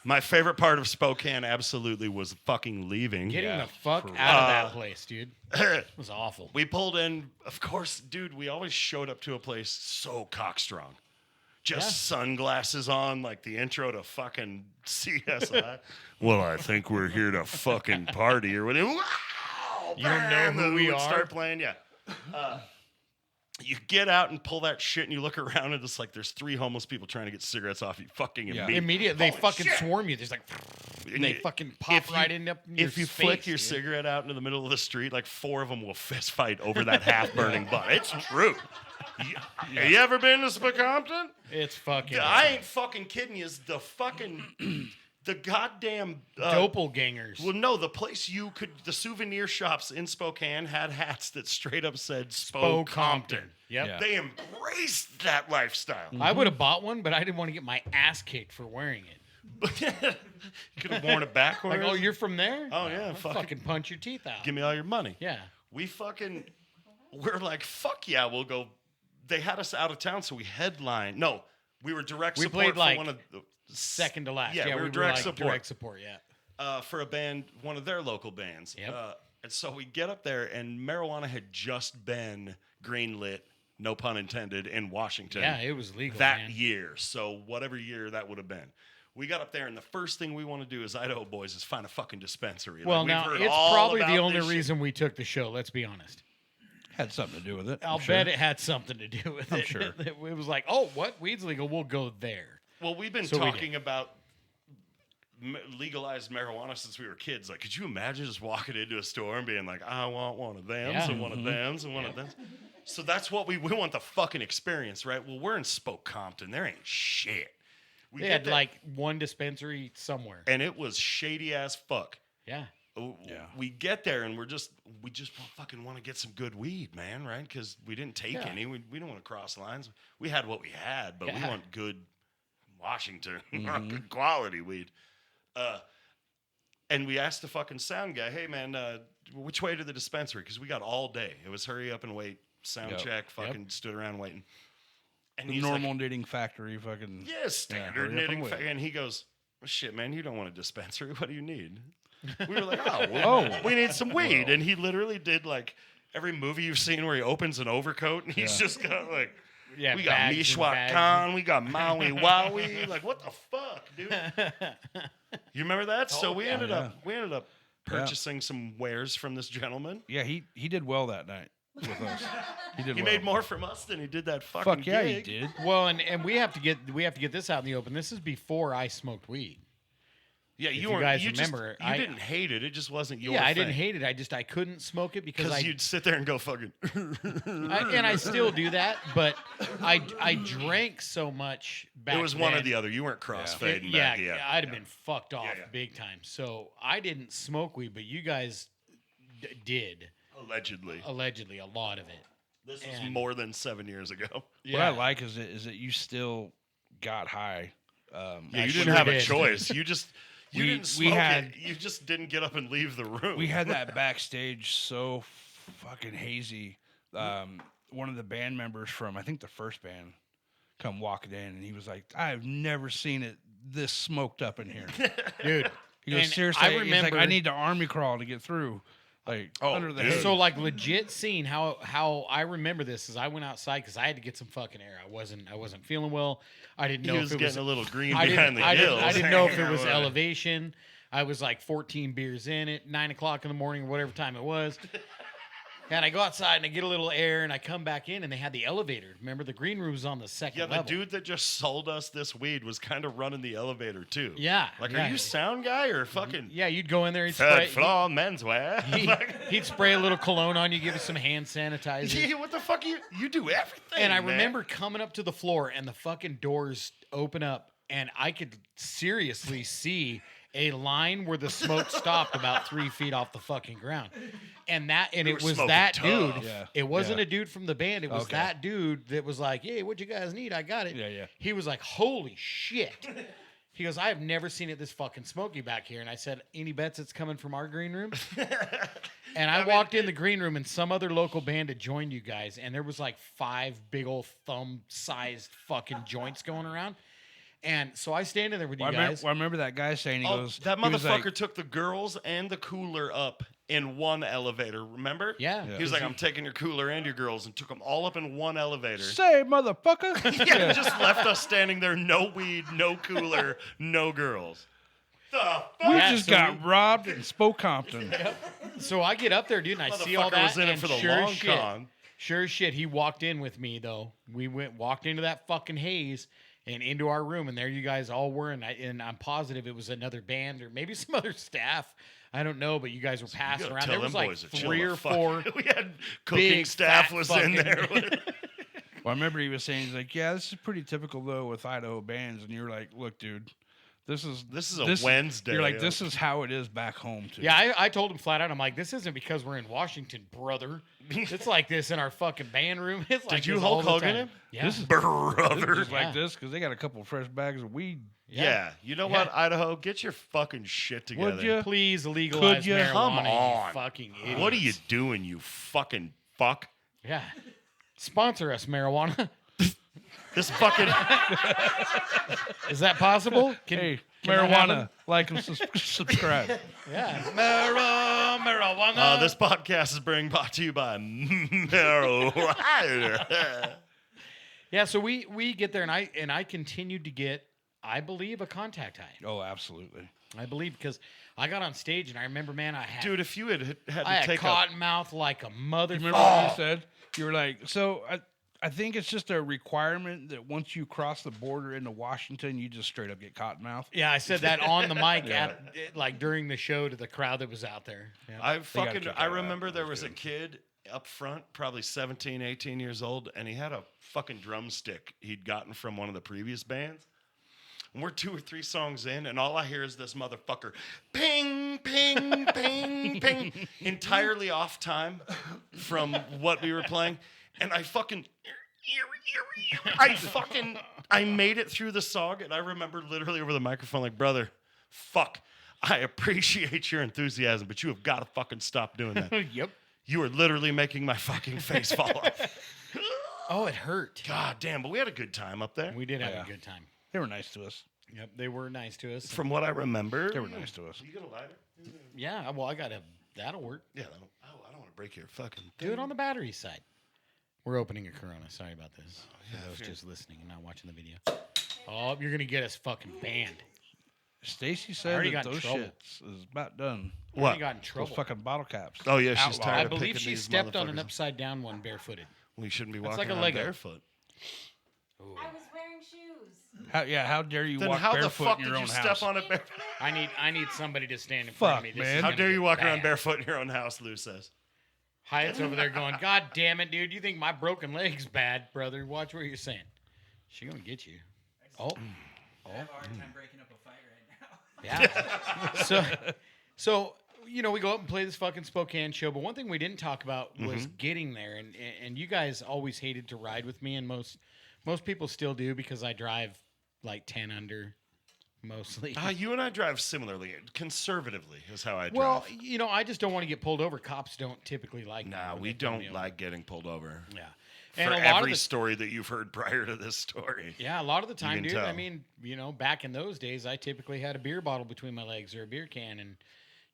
My favorite part of Spokane absolutely was fucking leaving. Getting the fuck out of that place, dude. It was awful. We pulled in, of course, dude, we always showed up to a place so cockstrong. Just sunglasses on, like the intro to fucking CSI. Well, I think we're here to fucking party or whatever. Wow! You don't know who we are? Start playing, yeah. You get out and pull that shit, and you look around, and it's like there's 3 homeless people trying to get cigarettes off you. Fucking Immediately, they fucking shit. swarm you. There's like, and they fucking pop right in up your If you face, flick your dude. cigarette out into the middle of the street, like 4 of them will fist fight over that half-burning butt. It's true. Have you ever been to Spokompton? It's fucking. I ain't fucking kidding you. Is the fucking the goddamn doppelgangers. Well, no, the place the souvenir shops in Spokane had hats that straight up said Spokompton. Yep. Yeah. They embraced that lifestyle. I would have bought one, but I didn't want to get my ass kicked for wearing it. You could have worn it backwards. Like, oh, you're from there? Oh, yeah, I'll fucking punch your teeth out. Give me all your money. Yeah. We're like, fuck yeah, we'll go. They had us out of town, so we headlined. No, we were direct We support played, for like, one of the second to last. Yeah, we were were direct like support. Direct support, yeah. For a band, one of their local bands. Yep. And so we get up there, and marijuana had just been greenlit, no pun intended, in Washington. Yeah, it was legal that man. year. So whatever year that would have been. We got up there, and the first thing we want to do as Idaho boys is find a fucking dispensary. Well, we've now, heard it's all probably the about only this shit. reason we took the show, let's be honest. Had something to do with it. I'll bet it had something to do with I'm it. sure. It was like, oh, what? Weed's legal. We'll go there. Well, we've been So we talking about legalized marijuana since we were kids. Like, could you imagine just walking into a store and being like, I want one of them, Yeah. and one of them, and one of them? So that's what we want the fucking experience, right? Well, we're in Spokompton. There ain't shit. We They get had there, like one dispensary somewhere. and it was shady as fuck. Yeah. Yeah. We get there and we just fucking want to get some good weed, man, right? Because we didn't take Yeah. any. We don't want to cross lines. We had what we had, but we Yeah. want good Washington, good quality weed. And we asked the fucking sound guy, hey man, which way to the dispensary? Because we got all day. It was hurry up and wait, sound Yep. check, fucking stood around waiting. And The he's normal like, knitting factory fucking. yeah, standard hurry up and knitting. wait. And he goes, well, shit, man, you don't want a dispensary. What do you need? We were like, oh, we need some weed. And he literally did like every movie you've seen where he opens an overcoat and he's just got like, Yeah. we got bags and Mishwak bags. Khan, we got Maui Wowie. Like, what the fuck, dude? You remember that? So we ended up purchasing some wares from this gentleman. Yeah, he did well that night with us. He did. He well. made more from us than he did that fucking Fuck yeah, gig. he did. Well, and we have to get this out in the open. This is before I smoked weed. Yeah, If you you weren't. guys You remember, just, you didn't hate it. It just wasn't your. Yeah, I thing. didn't hate it. I couldn't smoke it because Because you'd sit there and go fucking. and I still do that, but I drank so much back It was one or then. the other. You weren't crossfading Yeah, back. Yeah, I'd have been fucked off yeah. big time. So I didn't smoke weed, but you guys did allegedly. allegedly a lot of it. This was And- more than 7 years ago. What I like is that you still got high. Yeah, I you sure didn't have a did. choice. You just you We- didn't we smoke had- it. You just didn't get up and leave the room. We had that backstage so fucking hazy. One of the band members from I think the first band come walking in, and he was like, "I've never seen it this smoked up in here." Dude. He goes, And "Seriously," I he's like, remember "I need to army crawl to get through." like Oh, under the dude. hay. So like legit seeing how I remember this is I went outside because I had to get some fucking air. I wasn't feeling well. I didn't know He if was it getting was a little green I behind the didn't, gills. I didn't know if it was elevation. I was like 14 beers in at 9 o'clock in the morning or whatever time it was. And I go outside and I get a little air and I come back in and they had the elevator. Remember, the green room was on the second Yeah, the level. dude that just sold us this weed was kind of running the elevator too. Yeah. Like, yeah. are you sound guy or fucking Yeah, you'd go in there, he'd third spray, floor menswear? he'd spray a little cologne on you, give you some hand sanitizer. Yeah, what the fuck? You do everything. And I man. remember coming up to the floor and the fucking doors open up and I could seriously see a line where the smoke stopped about 3 feet off the fucking ground. And You it were was smoking that tough. dude. Yeah. It wasn't Yeah. a dude from the band. It was Okay. that dude that was like, hey, what you guys need? I got it. Yeah, yeah. He was like, holy shit. He goes, I have never seen it this fucking smoky back here. And I said, any bets it's coming from our green room? And I walked in the green room and some other local band had joined you guys. And there was like 5 big old thumb-sized fucking joints going around. And so I stand in there with you guys. I remember that guy saying, he Oh, goes, that he was motherfucker like, took the girls and the cooler up in one elevator. Remember? Yeah. He was like, "I'm taking your cooler and your girls," and took them all up in one elevator. say, motherfucker. Yeah, just left us standing there. No weed, no cooler, no girls. The fuck? We Yeah, just so got robbed in Spoke Compton. So I get up there, dude, and I see all Motherfucker that. was in it and for the sure long as shit, con. Sure as shit, he walked in with me though. We walked into that fucking haze and into our room, and there you guys all were, and I'm positive it was another band or maybe some other staff. I don't know, but you guys were You passing gotta around. tell There was them like boys to chill 3 the or fuck. 4. We had cooking big, staff fat was in fucking- there. Well, I remember he was saying, he's like, yeah, this is pretty typical though with Idaho bands, and you're like, look, dude, this is a Wednesday. You're like, this is how it is back home too. Yeah, I told him flat out. I'm like, this isn't because we're in Washington, brother. It's like this in our fucking band room. It's like Did you this all Hulk the Hogan time. him? Yeah. This is Brother. just Yeah. like this because they got a couple fresh bags of weed. Yeah. You know what, Idaho? Get your fucking shit together. Would ya? Please legalize ya? marijuana. Come you on. fucking idiots. What are you doing, you fucking fuck? Yeah. Sponsor us, marijuana. This fucking Is that possible? Hey, can that happen? marijuana, like and subscribe. Yeah. Marijuana. this podcast is being brought to you by marijuana. Yeah, so we get there and I continued to get, I believe, a contact high. Oh, absolutely. I believe because I got on stage and I remember, man, I had Dude, if you had I to had take cotton mouth like a mother. You remember what you said? You were like, so I think it's just a requirement that once you cross the border into Washington, you just straight up get cotton mouth. Yeah, I said that on the mic like during the show to the crowd that was out there. Yeah. I remember there was a kid up front, probably 17, 18 years old, and he had a fucking drumstick he'd gotten from one of the previous bands. And we're 2 or 3 songs in, and all I hear is this motherfucker, ping, ping, ping, ping, entirely off time from what we were playing. And I fucking, I made it through the song, and I remember literally over the microphone, like, brother, fuck, I appreciate your enthusiasm, but you have got to fucking stop doing that. Yep. You are literally making my fucking face fall off. Oh, it hurt. God damn, but we had a good time up there. We did have Yeah. a good time. They were nice to us. Yep, they were nice to us. From what I remember. They were nice to us. You got a lighter? Yeah, well, that'll work. Yeah. I don't want to break your fucking Do it on the battery side. We're opening a Corona. Sorry about this. yeah, For those if just listening and not watching the video. Oh, you're gonna get us fucking banned. Stacy I said already that got in those trouble. shits is about done. I What? got in Those trouble. fucking bottle caps. Oh, yeah, she's Outlawed. tired I of believe picking she these stepped on an motherfuckers. upside down one barefooted. We shouldn't be That's walking like a around Lego. barefoot. I was wearing shoes. How dare you Then walk how the barefoot fuck in did your you own step house? on a barefoot? I need somebody to stand in front of me. Fuck, This is man. How gonna dare get you walk around bad. barefoot in your own house, Lou says. Hyatt's over there going, God damn it, dude. You think my broken leg's bad, brother? Watch what you're saying. She gonna get you. Oh. I have a hard time breaking up a fight right now. Yeah. So you know, we go up and play this fucking Spokane show, but one thing we didn't talk about was getting there, and you guys always hated to ride with me, and most people still do because I drive like 10 under mostly. You and I drive similarly. Conservatively is how I drive. Well, you know, I just don't want to get pulled over. Cops don't typically like me nah, when we they pull me don't over. like getting pulled over. Yeah. For And a lot every of the story that you've heard prior to this story. Yeah, a lot of the time, can dude. tell. I mean, you know, back in those days, I typically had a beer bottle between my legs or a beer can, and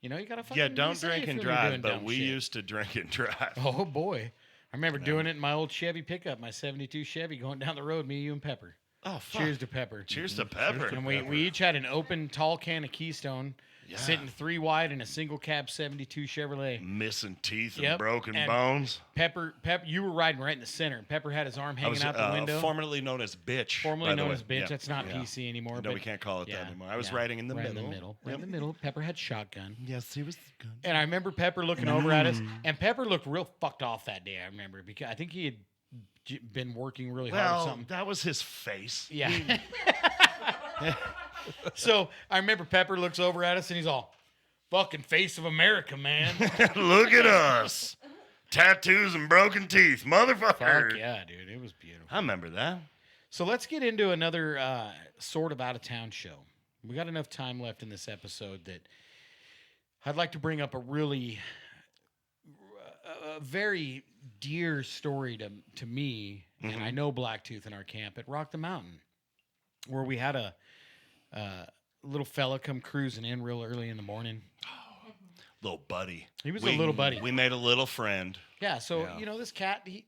You know, you gotta fucking Yeah, be don't safe drink and when you're drive, doing but dumb we shit. used to drink and drive. Oh boy, I remember doing it in my old Chevy pickup, my '72 Chevy, going down the road. Me, you, and Pepper. Oh, fuck. Cheers to Pepper. Cheers to Pepper. And we each had an open tall can of Keystone, sitting 3 wide in a single cab '72 Chevrolet. Missing teeth and Yep, broken and bones. Pepper, you were riding right in the center, and Pepper had his arm I hanging was out the window. formerly known as Bitch. Formerly by the known way. as bitch. Yeah. That's not Yeah. PC anymore. No, but we can't call it that yeah, anymore. I was yeah, riding in the right middle. In the middle. Right Yep. in the middle. Pepper had shotgun. Yes, he was good. And I remember Pepper looking over at us, and Pepper looked real fucked off that day. I remember because I think he had been working really hard or Well, something. that was his face. Yeah. So I remember Pepper looks over at us and he's all, "Fucking face of America, man." Look at us. Tattoos and broken teeth, motherfucker. Fuck yeah, dude. It was beautiful. I remember that. So let's get into another sort of out of town show. We got enough time left in this episode that I'd like to bring up a really, a very dear story to me, and I know Blacktooth in our camp at Rock the Mountain, where we had a little fella come cruising in real early in the morning. Little buddy. He was a little buddy. We made a little friend. Yeah, so, Yeah. you know, this cat, he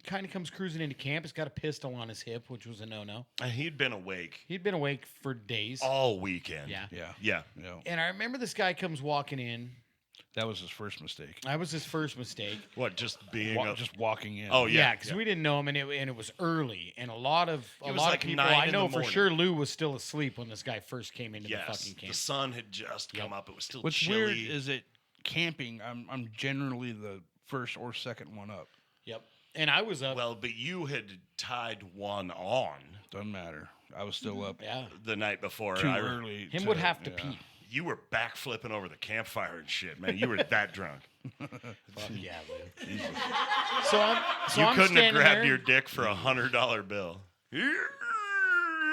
kind of comes cruising into camp. He's got a pistol on his hip, which was a no-no. And he'd been awake He'd been awake for days. all weekend. Yeah. Yeah. Yeah. Yeah. And I remember this guy comes walking in. That was his first mistake. That was his first mistake. What, just being Just walking in. Oh, Yeah, yeah. because we didn't know him, and it was early, and a lot of was lot like of people. 9 I in know the for morning. sure Lou was still asleep when this guy first came into the Yes. fucking camp. The sun had just come up. It was still What's chilly. weird is that camping, I'm generally the first or second one up. Yep. And I was up. Well, but you had tied one on Doesn't matter. I was still up yeah. the night before. too early. Him would have to yeah. pee. You were backflipping over the campfire and shit, man. You were that drunk. Fuck yeah, Lou. So I'm You I'm couldn't have standing grabbed there. your dick for $100 bill.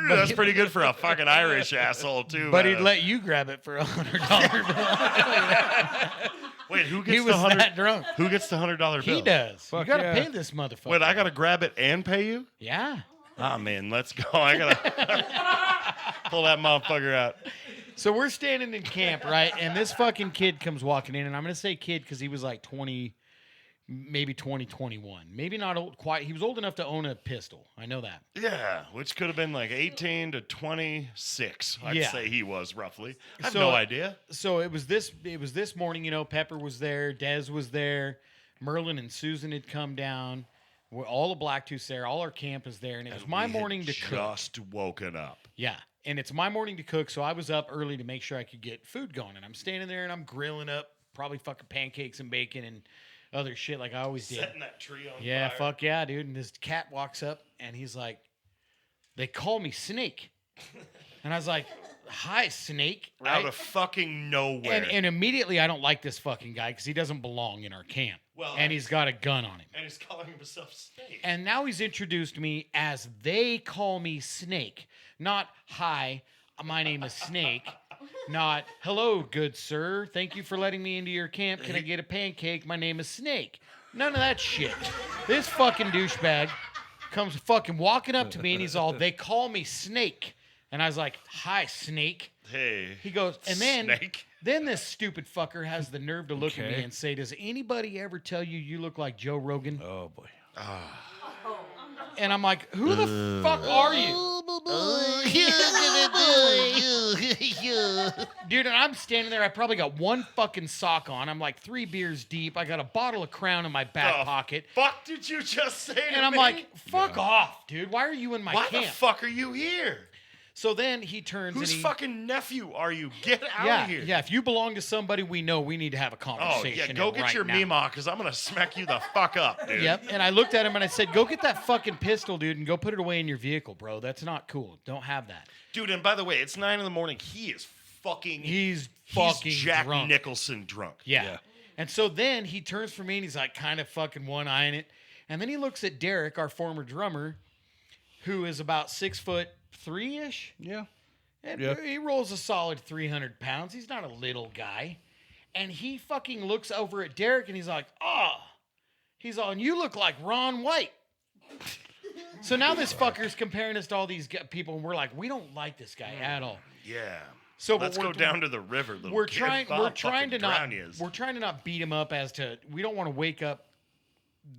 That's pretty good for a fucking Irish asshole too. But man. he'd let you grab it for $100 bill. Wait, who He gets was the $100? that drunk. Who gets the $100 bill? He does. Fuck you gotta yeah. pay this motherfucker. Wait, I gotta grab it and pay you? Yeah. Ah, man, let's go. I gotta pull that motherfucker out. So we're standing in camp, right? And this fucking kid comes walking in, and I'm gonna say kid because he was like 20, maybe 21. Maybe not old quite. He was old enough to own a pistol. I know that. Yeah, which could have been like 18 to 26. I'd Yeah. say he was roughly. I have So- no idea. So it was this morning, you know, Pepper was there, Dez was there, Merlin and Susan had come down. All the Blacktooths there, all our camp is there, and it was And my we had morning to cook. Just woken up. Yeah. And it's my morning to cook, so I was up early to make sure I could get food going. And I'm standing there and I'm grilling up probably fucking pancakes and bacon and other shit like I always did. Setting that tree on Yeah, fire. fuck yeah, dude. And this cat walks up and he's like, "They call me Snake." And I was like, "Hi, Snake." Right? Out of fucking nowhere. and immediately I don't like this fucking guy because he doesn't belong in our camp. Well, and he's got a gun on him. And he's calling himself Snake. And now he's introduced me as they call me Snake. Not, "Hi, my name is Snake." Not, "Hello, good sir. Thank you for letting me into your camp. Can I get a pancake? My name is Snake." None of that shit. This fucking douchebag comes fucking walking up to me and he's all, "They call me Snake." And I was like, "Hi, Snake." Hey. He goes, and Snake. then this stupid fucker has the nerve to look at me Okay. and say, "Does anybody ever tell you you look like Joe Rogan?" Oh boy. And I'm like, "Who the fuck are you?" Dude, and I'm standing there. I probably got one fucking sock on. I'm like 3 beers deep. I got a bottle of Crown in my back The pocket. fuck did you just say to And I'm me? like, "Fuck off, dude. Why are you in my Why camp?" the fuck are you here? So then he turns Whose and he... fucking nephew are you? Get out yeah, of here. yeah. If you belong to somebody we know, we need to have a Oh, conversation. yeah, go get right your now. Meemaw, because I'm going to smack you the fuck up, dude. Yep. And I looked at him and I said, "Go get that fucking pistol, dude, and go put it away in your vehicle, bro. That's not cool. Don't have that." Dude, and by the way, it's 9 in the morning. He is fucking... He's fucking Jack drunk. Nicholson drunk. Yeah. Yeah. And so then he turns for me and he's like kind of fucking one-eyeing it. And then he looks at Derek, our former drummer, who is about 6'3"-ish. Yeah. And Yeah. he rolls a solid 300 pounds. He's not a little guy. And he fucking looks over at Derek and he's like, "Oh." He's all, "And you look like Ron White." So now this fucker's comparing us to all these people and we're like, we don't like this guy at all. Yeah. So Let's go down to the river, little We're kid. trying. I'll We're trying to fucking not. drown yous. We're trying to not beat him up as to. We don't want to wake up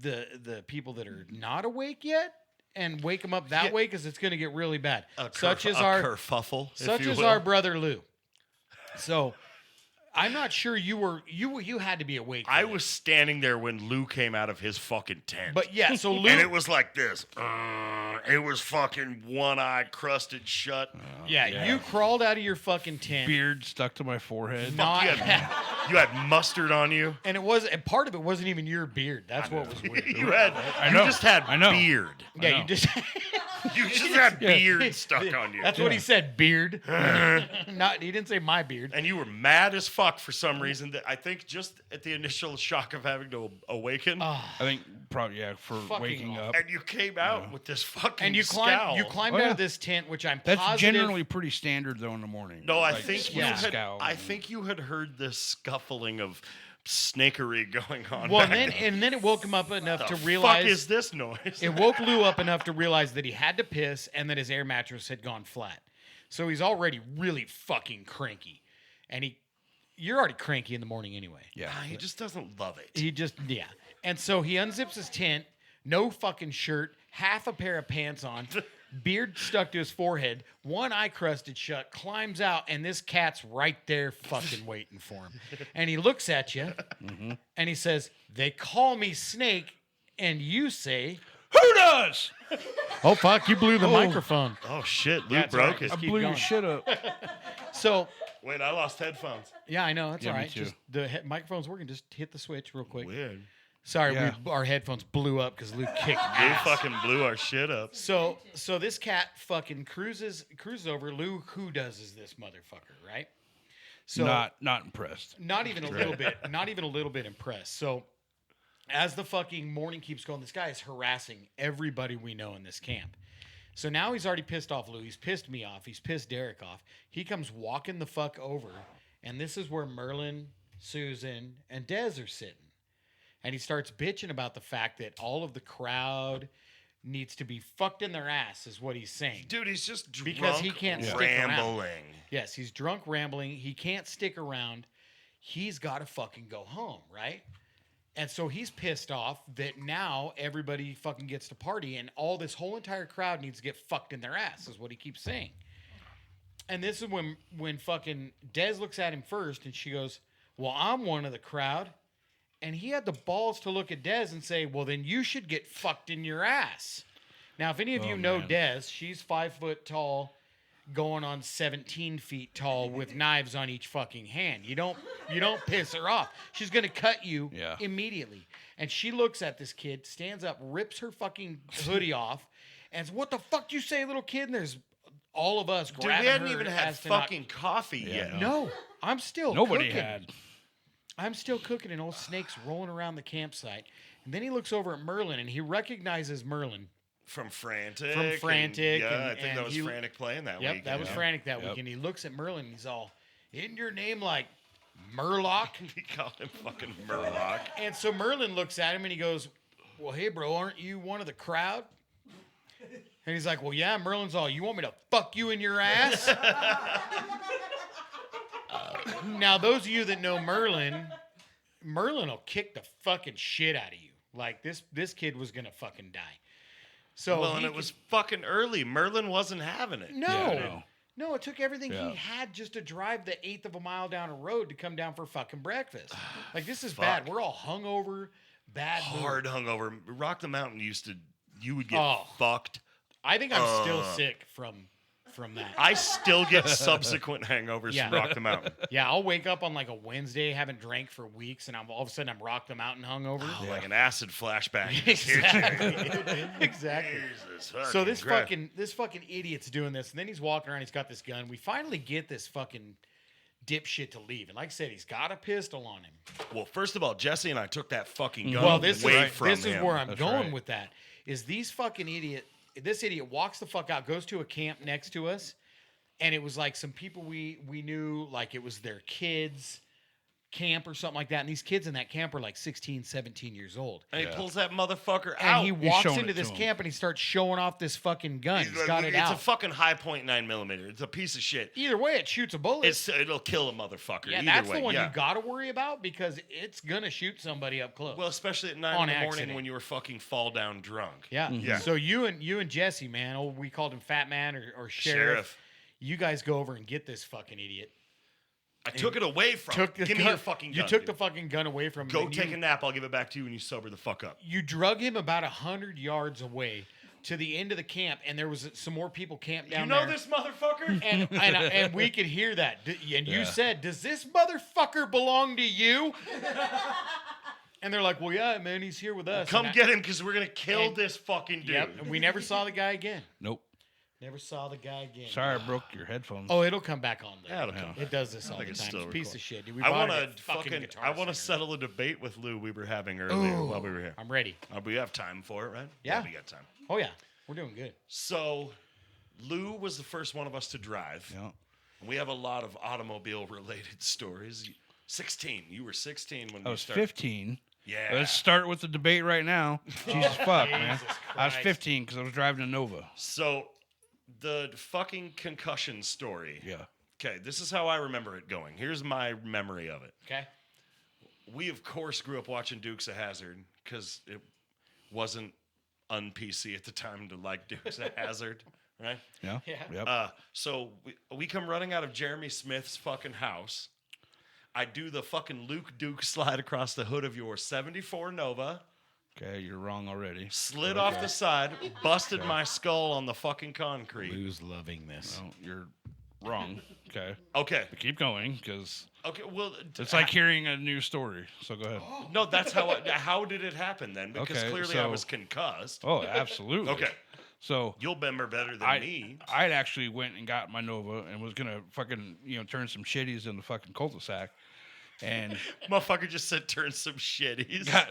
the people that are not awake yet, and wake them up that Yeah. way because it's going to get really bad. Such as our kerfuffle, such as our brother Lou. So, I'm not sure you had to be awake. For I this. was standing there when Lou came out of his fucking tent. But yeah, so Lou. and it was like this. It was fucking one-eyed, crusted shut. yeah, you crawled out of your fucking tent. Beard stuck to my forehead. Not, You had mustard on you. and it was, and part of it wasn't even your beard. That's what was weird. You had. I You know. just had I know. beard. Yeah, know. you just. You just had beard stuck on you. That's what he said, beard. Not he didn't say my beard. And you were mad as fuck for some reason. That I think just at the initial shock of having to awaken, I think probably for Fucking waking awful. up. and you came out with this fucking And you scowl. climbed Oh, out yeah. of this tent, which I'm That's positive. generally pretty standard though in the morning. No, I Like, think with you a had. scowl I and- think you had heard this scuffling of snakery going on. Well, back and then it woke him up enough the to realize. fuck is this noise? It woke Lou up enough to realize that he had to piss and that his air mattress had gone flat. So he's already really fucking cranky, and you're already cranky in the morning anyway. Yeah. He just doesn't love it. Yeah. And so he unzips his tent, no fucking shirt, half a pair of pants on, beard stuck to his forehead, one eye crusted shut, climbs out, and this cat's right there fucking waiting for him. And he looks at you, and he says, "They call me Snake," and you say, Who does? "Oh, fuck, you blew the microphone." Oh shit, Lou That's broke all right. it. I keep blew your going. shit up. So, Wait, I lost headphones. yeah, I know. That's Yeah, all me right. too. Just the microphone's working. Just hit the switch real quick. Weird. Sorry, Yeah. our headphones blew up because Lou kicked Lou ass. fucking blew our shit up. So this cat fucking cruises over. Lou, who does is this motherfucker, right? So Not impressed. not even a little bit, not even a little bit impressed. So as the fucking morning keeps going, this guy is harassing everybody we know in this camp. So now he's already pissed off Lou. He's pissed me off. He's pissed Derek off. He comes walking the fuck over, and this is where Merlin, Susan, and Dez are sitting. And he starts bitching about the fact that all of the crowd needs to be fucked in their ass, is what he's saying. Dude, he's just drunk, Because he can't stick around. rambling. Yes, he's drunk, rambling. He can't stick around. He's got to fucking go home, right? And so he's pissed off that now everybody fucking gets to party, and all this whole entire crowd needs to get fucked in their ass, is what he keeps saying. And this is when fucking Dez looks at him first, and she goes, "Well, I'm one of the crowd." And he had the balls to look at Dez and say, "Well, then you should get fucked in your ass." Now, if any of you know man. Dez, she's 5 foot tall, going on 17 feet tall with knives on each fucking hand. You don't piss her off. She's gonna cut you Yeah. immediately. And she looks at this kid, stands up, rips her fucking hoodie off, and says, "What the fuck you say, little kid?" And there's all of us Dude, grabbing we hadn't her even had as to not- fucking coffee yet. No, I'm still Nobody cooking. had. I'm still cooking, and old Snake's rolling around the campsite. And then he looks over at Merlin, and he recognizes Merlin. From Frantic. From Frantic, Yeah, I and- think that and was he- Frantic playing that Yep, week. that was yeah. Frantic that Yep. week. And he looks at Merlin, and he's all, "Isn't your name like Murloc?" He called him fucking Murloc. And so Merlin looks at him, and he goes, "Well, hey, bro, aren't you one of the crowd?" And he's like, "Well, yeah." Merlin's all, "You want me to fuck you in your ass?" Now, those of you that know Merlin will kick the fucking shit out of you. Like, this kid was going to fucking die. So Well, and he it was fucking early. Merlin wasn't having it. No. Yeah, No, it took everything Yeah. he had just to drive the 1/8 of a mile down a road to come down for fucking breakfast. Like, this is Fuck. bad. We're all hungover, bad mood. Hard hungover. Rock the Mountain you would get Oh. fucked. I think I'm still sick from that. I still get subsequent hangovers Yeah. from Rock the Mountain. Yeah, I'll wake up on like a Wednesday, haven't drank for weeks, and all of a sudden I'm Rock the Mountain hungover. Like an acid flashback. Exactly. Exactly. Jesus So this Christ. fucking idiot's doing this, and then he's walking around. He's got this gun. We finally get this fucking dipshit to leave, and like I said, he's got a pistol on him. Well, first of all, Jesse and I took that fucking gun Well, this away is from this him. is where I'm That's going right. with that. Is this idiot walks the fuck out, goes to a camp next to us, and it was like some people we knew, like it was their kids, camp or something like that, and these kids in that camp are like 16, 17 years old. And he pulls that motherfucker And out. he walks showing into it to this him. camp and he starts showing off this fucking gun. He's got it it's out. a fucking high point 9mm. It's a piece of shit. Either way, it shoots a bullet. It'll kill a motherfucker. Yeah, Either that's way. the one yeah. you got to worry about because it's gonna shoot somebody up close. Well, especially at 9 On in the morning accident. when you were fucking fall down drunk. yeah. Yeah. So you and Jesse, man, we called him Fat Man or Sheriff. You guys go over and get this fucking idiot. I took it away from him. Give me your fucking gun. You took dude. the fucking gun away from him. Go and take a nap. I'll give it back to you when you sober the fuck up. You drug him about 100 yards away to the end of the camp, and there was some more people camped down You know there. this motherfucker? And we could hear that. And you Yeah. said, "Does this motherfucker belong to you?" And they're like, "Well, yeah, man, he's here with us." Come And get him because we're going to kill and- this fucking dude. Yep. And we never saw the guy again. Nope. Never saw the guy again. Sorry, I broke your headphones. Oh, it'll come back on there. Yeah, it'll come It does this all think the it's time. still It's a piece recording. of shit, dude. We I bought want it at fucking Guitar I want to Center. settle a debate with Lou we were having earlier while we were here. I'm ready. We have time for it, right? Yeah. We got time. Oh yeah, we're doing good. So, Lou was the first one of us to drive. Yeah. We have a lot of automobile-related stories. 16. You were 16 when I we was started. 15. Yeah. Let's start with the debate right now. Jesus fuck, man. Jesus I was Christ. 15 because I was driving a Nova. So, the fucking concussion story. Yeah. Okay, this is how I remember it going. Here's my memory of it. Okay. We, of course, grew up watching Dukes of Hazzard because it wasn't un-PC at the time to like Dukes of Hazzard, right? Yeah. Yeah. Yep. So we come running out of Jeremy Smith's fucking house. I do the fucking Luke Duke slide across the hood of your 74 Nova, Okay, you're wrong already. slid off the side, busted my skull on the fucking concrete. Who's loving this? No, you're wrong. Okay. Okay. But keep going because Okay, well... it's like hearing a new story. So go ahead. No, that's how did it happen then? Because Okay, clearly I so- was concussed. Oh, absolutely. Okay. So You'll remember better than me. I'd actually went and got my Nova and was gonna fucking turn some shitties in the fucking cul-de-sac, and Motherfucker just said turn some shitties. got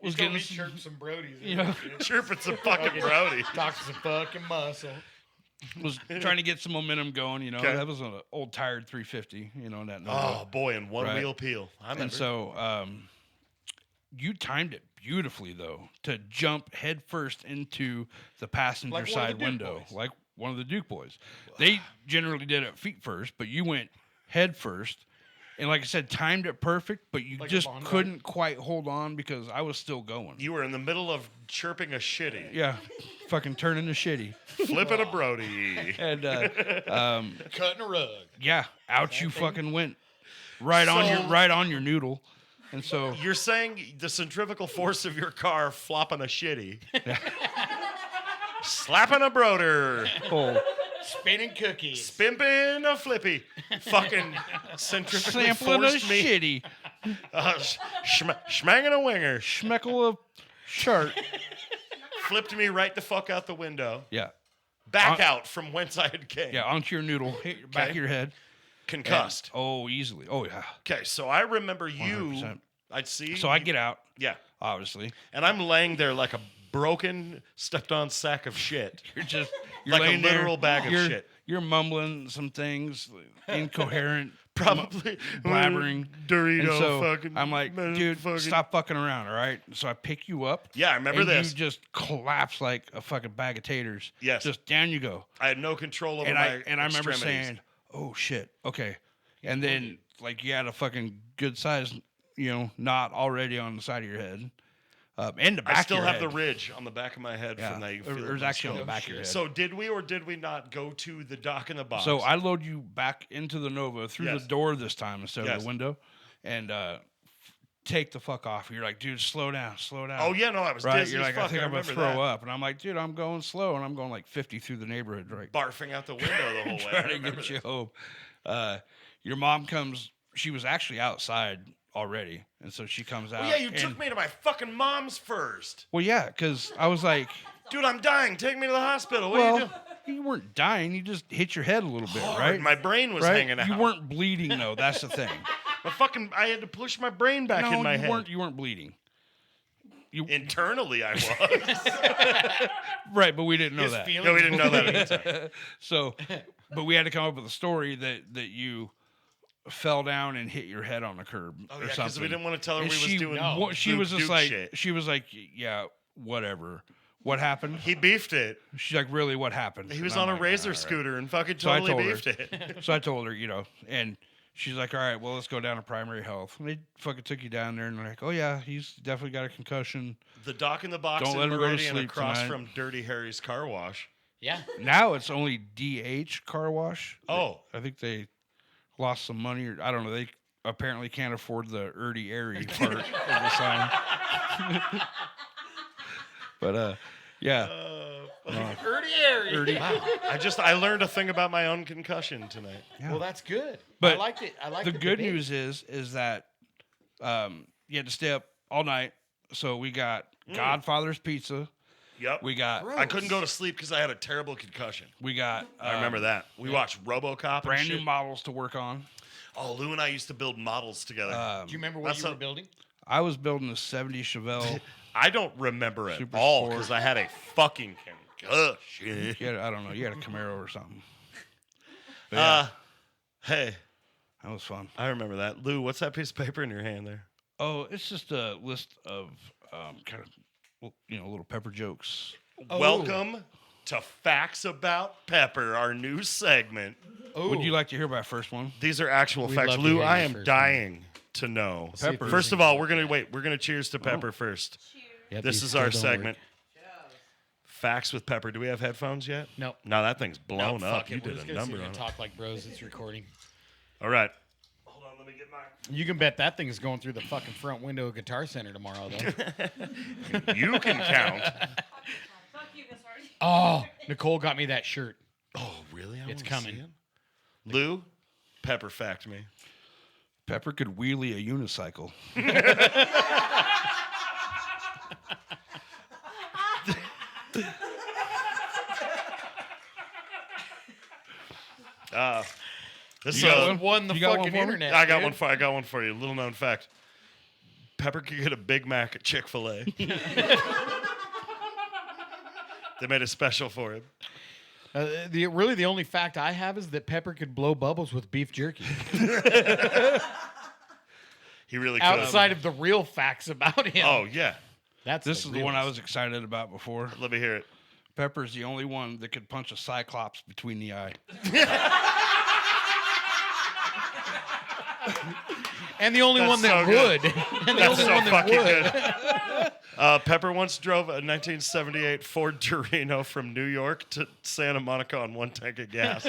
was getting chirp some brodies. Chirping some fucking brody. Talk some fucking muscle. was trying to get some momentum going. Okay. That was an old tired 350. That Nova. Oh boy, and one Right. wheel peel. I remember. And so you timed it beautifully though to jump headfirst into the passenger Like one of the side Duke window, boys. like one of the Duke boys. They generally did it feet first, but you went head first. And like I said, timed it perfect, but you Like a just Bond couldn't quite hold on because I was still going. You were in the middle of chirping a shitty, Yeah, fucking turning to shitty. flipping a brody. And Cutting a rug. yeah, out you fucking went. Right on your noodle. And so You're saying the centrifugal force of your car flopping a shitty, slapping a broder, oh, Spinning cookies. pimping a flippy, fucking centrifugally sampling a forced me, shitty, schmanging a winger, schmeckle of shirt. flipped me right the fuck out the window, Yeah. back On- out from whence I had came. Yeah, onto your noodle, hit your back Okay. of your head. Concussed. Oh, easily. Oh, yeah. Okay, so I remember you. 100%. I'd see. So I get out, Yeah, obviously. and I'm laying there like a broken, stepped-on sack of shit. You're Like a laying there, literal bag of you're- shit. You're mumbling some things, incoherent, Probably blabbering. Dorito. And so fucking. I'm like, dude, fucking- stop fucking around, all right? So I pick you up. Yeah, I remember and this. you just collapse like a fucking bag of taters. Yes. Just down you go. I had no control over And my I remember extremities. saying, "Oh shit, okay." And then like you had a fucking good size, knot already on the side of your head, and the back. I still of your have head. the ridge on the back of my head Yeah. from that. You feel it in There's my actually on the skull. back of your head. So did we or did we not go to the dock in the box? So I load you back into the Nova through Yes. the door this time instead Yes. of the window, and take the fuck off. You're like, dude, slow down. Oh yeah, no, I was Right, dizzy you're as like, fuck. I think I'm gonna remember throw that. up, and I'm like, dude, I'm going slow, and I'm going like 50 through the neighborhood, right? Barfing out the window the whole way. I Trying to remember get you this. home. Your mom comes. She was actually outside already, and so she comes out. Oh yeah, you and- took me to my fucking mom's first. Well, yeah, because I was like, Dude, I'm dying. Take me to the hospital. What are you well, doing? you weren't dying. You just hit your head a little bit, Hard. right? My brain was right? hanging out. You weren't bleeding though. That's the thing. I had to push my brain back no, in my you head. weren't. You weren't bleeding. Internally, I was. Right, but we didn't know His that. feelings No, we didn't know that at the time. So, but we had to come up with a story that you fell down and hit your head on the curb Oh, or yeah, because something. we didn't want to tell her And we was doing she was just Duke like, shit. she was like, yeah, whatever. What happened? He beefed it. She's like, really, what happened? He was And I'm on a like, razor "All right." scooter and fucking So I totally told her. beefed it. So I told her, and she's like, all right, well, let's go down to primary health. And they fucking took you down there, and they're like, oh, yeah, he's definitely got a concussion. The Doc in the Box Don't in let her go to Meridian sleep across tonight. from Dirty Harry's car wash. Yeah. Now it's only DH car wash. Oh. I think they lost some money, or I don't know. They apparently can't afford the Erdy Airy part of the sign. But, yeah. Erdy. Wow. I learned a thing about my own concussion tonight. Yeah. Well, that's good. But I liked it. I liked The good debate. news is that you had to stay up all night. So we got Godfather's Pizza. Yep. We got I couldn't go to sleep because I had a terrible concussion. we got I remember that. We watched RoboCop brand and new shit. models to work on. Oh, Lou and I used to build models together. Do you remember what That's you were a- building? I was building a 70 Chevelle. I don't remember it Super all Sport. because I had a fucking concussion. I don't know. You had a Camaro or something. But yeah, Hey, that was fun. I remember that. Lou, what's that piece of paper in your hand there? Oh, it's just a list of kind of little pepper jokes. Welcome to Facts About Pepper, our new segment. Oh, Would you like to hear my first one? These are actual We'd facts. love to Lou, hear I your am first dying to know. See if Pepper. there's First of any- all, we're gonna cheers to Pepper first. Yep, This these is still our don't segment. work. Facts with Pepper. Do we have headphones yet? Nope. No, that thing's blown No, up. fuck You it. We're did just a gonna sit number here on and it. talk like bros. It's recording. All right. Hold on, let me get my. You can bet that thing's going through the fucking front window of Guitar Center tomorrow, though. You can count. Fuck you, Gasordi. Oh, Nicole got me that shirt. Oh, really? It's wanna coming. see it. Lou, Pepper fact me. Pepper could wheelie a unicycle. This You got is one? Won the You got one fucking for me? internet. I got dude. one for. I got one for you. Little known fact. Pepper could get a Big Mac at Chick-fil-A. They made a special for him. The only fact I have is that Pepper could blow bubbles with beef jerky. He really could. Outside of the real facts about him. Oh yeah. That's This is the one I realest. was excited about before. Let me hear it. Pepper's the only one that could punch a cyclops between the eye. And the only That's one that so good. would. And the That's only so one that fucking would. good. Pepper once drove a 1978 Ford Torino from New York to Santa Monica on one tank of gas.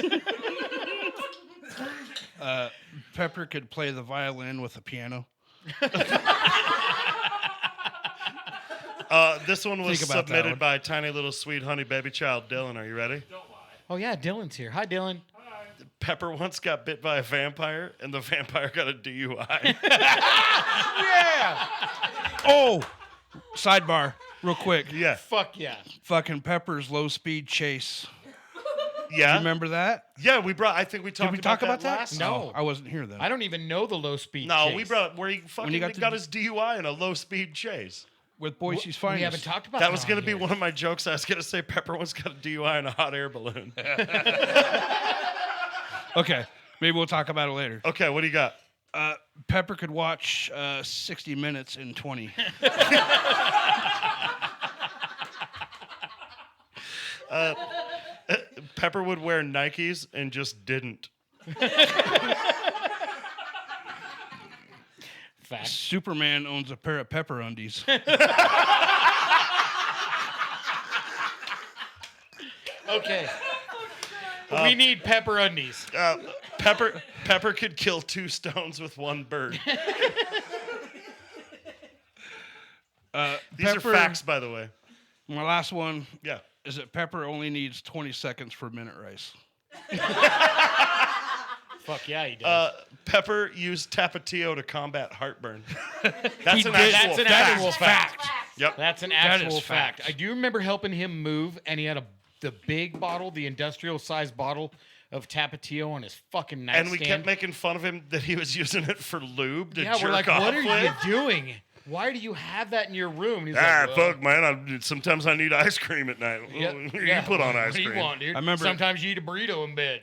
Pepper could play the violin with a piano. This one was Think about that submitted one. by tiny little sweet honey baby child Dylan. Are you ready? Oh, yeah, Dylan's here. Hi, Dylan. Pepper once got bit by a vampire, and the vampire got a DUI. Yeah. Oh, sidebar, real quick. Yeah. Fuck yeah. Fucking Pepper's low speed chase. Yeah. Remember that? Yeah, we brought. I think we talked Did we talk about that? last. No. Oh, I wasn't here then. I don't even know the low speed No, chase. we brought where he fucking got got, to- his DUI in a low speed chase. With Boise's We finest. haven't talked about That was going going to be one of my jokes. I was going to say Pepper once got a DUI in a hot air balloon. Okay, maybe we'll talk about it later. Okay, what do you got? Pepper could watch 60 Minutes in 20. Pepper would wear Nikes and just didn't. Fact. Superman owns a pair of Pepper undies. Okay. We need pepper undies. Pepper could kill 2 stones with 1 bird. These are Pepper- facts, by the way. My last one Yeah. is that Pepper only needs 20 seconds for minute rice. Fuck yeah, he does. Pepper used Tapatio to combat heartburn. That's an That's actual an fact. actual fact. Yep. That's an That actual is fact. facts. I do remember helping him move, and he had the big bottle, the industrial size bottle of Tapatio on his fucking nightstand. And we kept making fun of him that he was using it for lube to yeah, jerk we're like, off what are with. you doing? Why do you have that in your room? And he's Ah, like, well, fuck, man. Sometimes I need ice cream at night. yeah, You yeah, put on what ice do cream. you want, dude? I remember- Sometimes you eat a burrito in bed.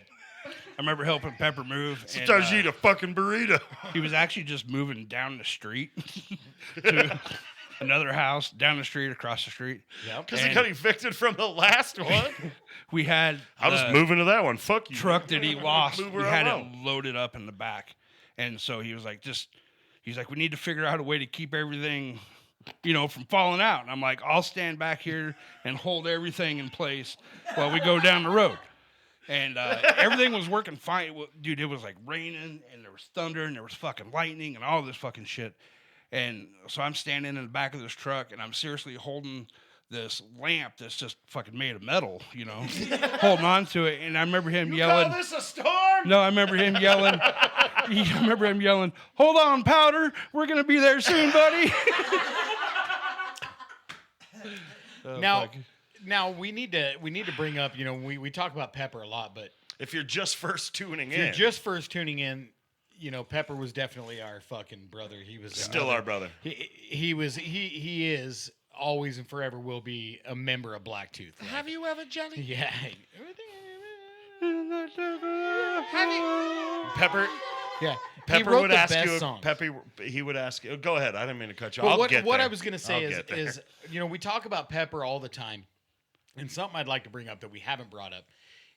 remember helping Pepper move. Sometimes and, you eat a fucking burrito. He was actually just moving down the street to another house down the street, across the street. Yep. Because he got evicted from the last one. We had I was the moving to that one. Fuck you. truck that he lost. Move We her had along. it loaded up in the back, and so he was like, he's like, we need to figure out a way to keep everything, from falling out. And I'm like, I'll stand back here and hold everything in place while we go down the road. And everything was working fine. Dude, it was like raining, and there was thunder, and there was fucking lightning, and all this fucking shit. And so I'm standing in the back of this truck, and I'm seriously holding this lamp that's just fucking made of metal, holding on to it. And I remember him yelling. Call this a storm? No, I remember him yelling. Hold on, Powder. We're going to be there soon, buddy. Now we need to bring up, we talk about Pepper a lot, but If you're just first tuning if in, you're just first tuning in, Pepper was definitely our fucking brother. He was still our brother. He is always and forever will be a member of Blacktooth. Have you ever, Jelly? Yeah. Pepper. Yeah. Pepper he wrote would the ask best you. songs. He would ask you. Go ahead. I didn't mean to cut you. But I'll what get I there. was going to say I'll get there. is, we talk about Pepper all the time, and something I'd like to bring up that we haven't brought up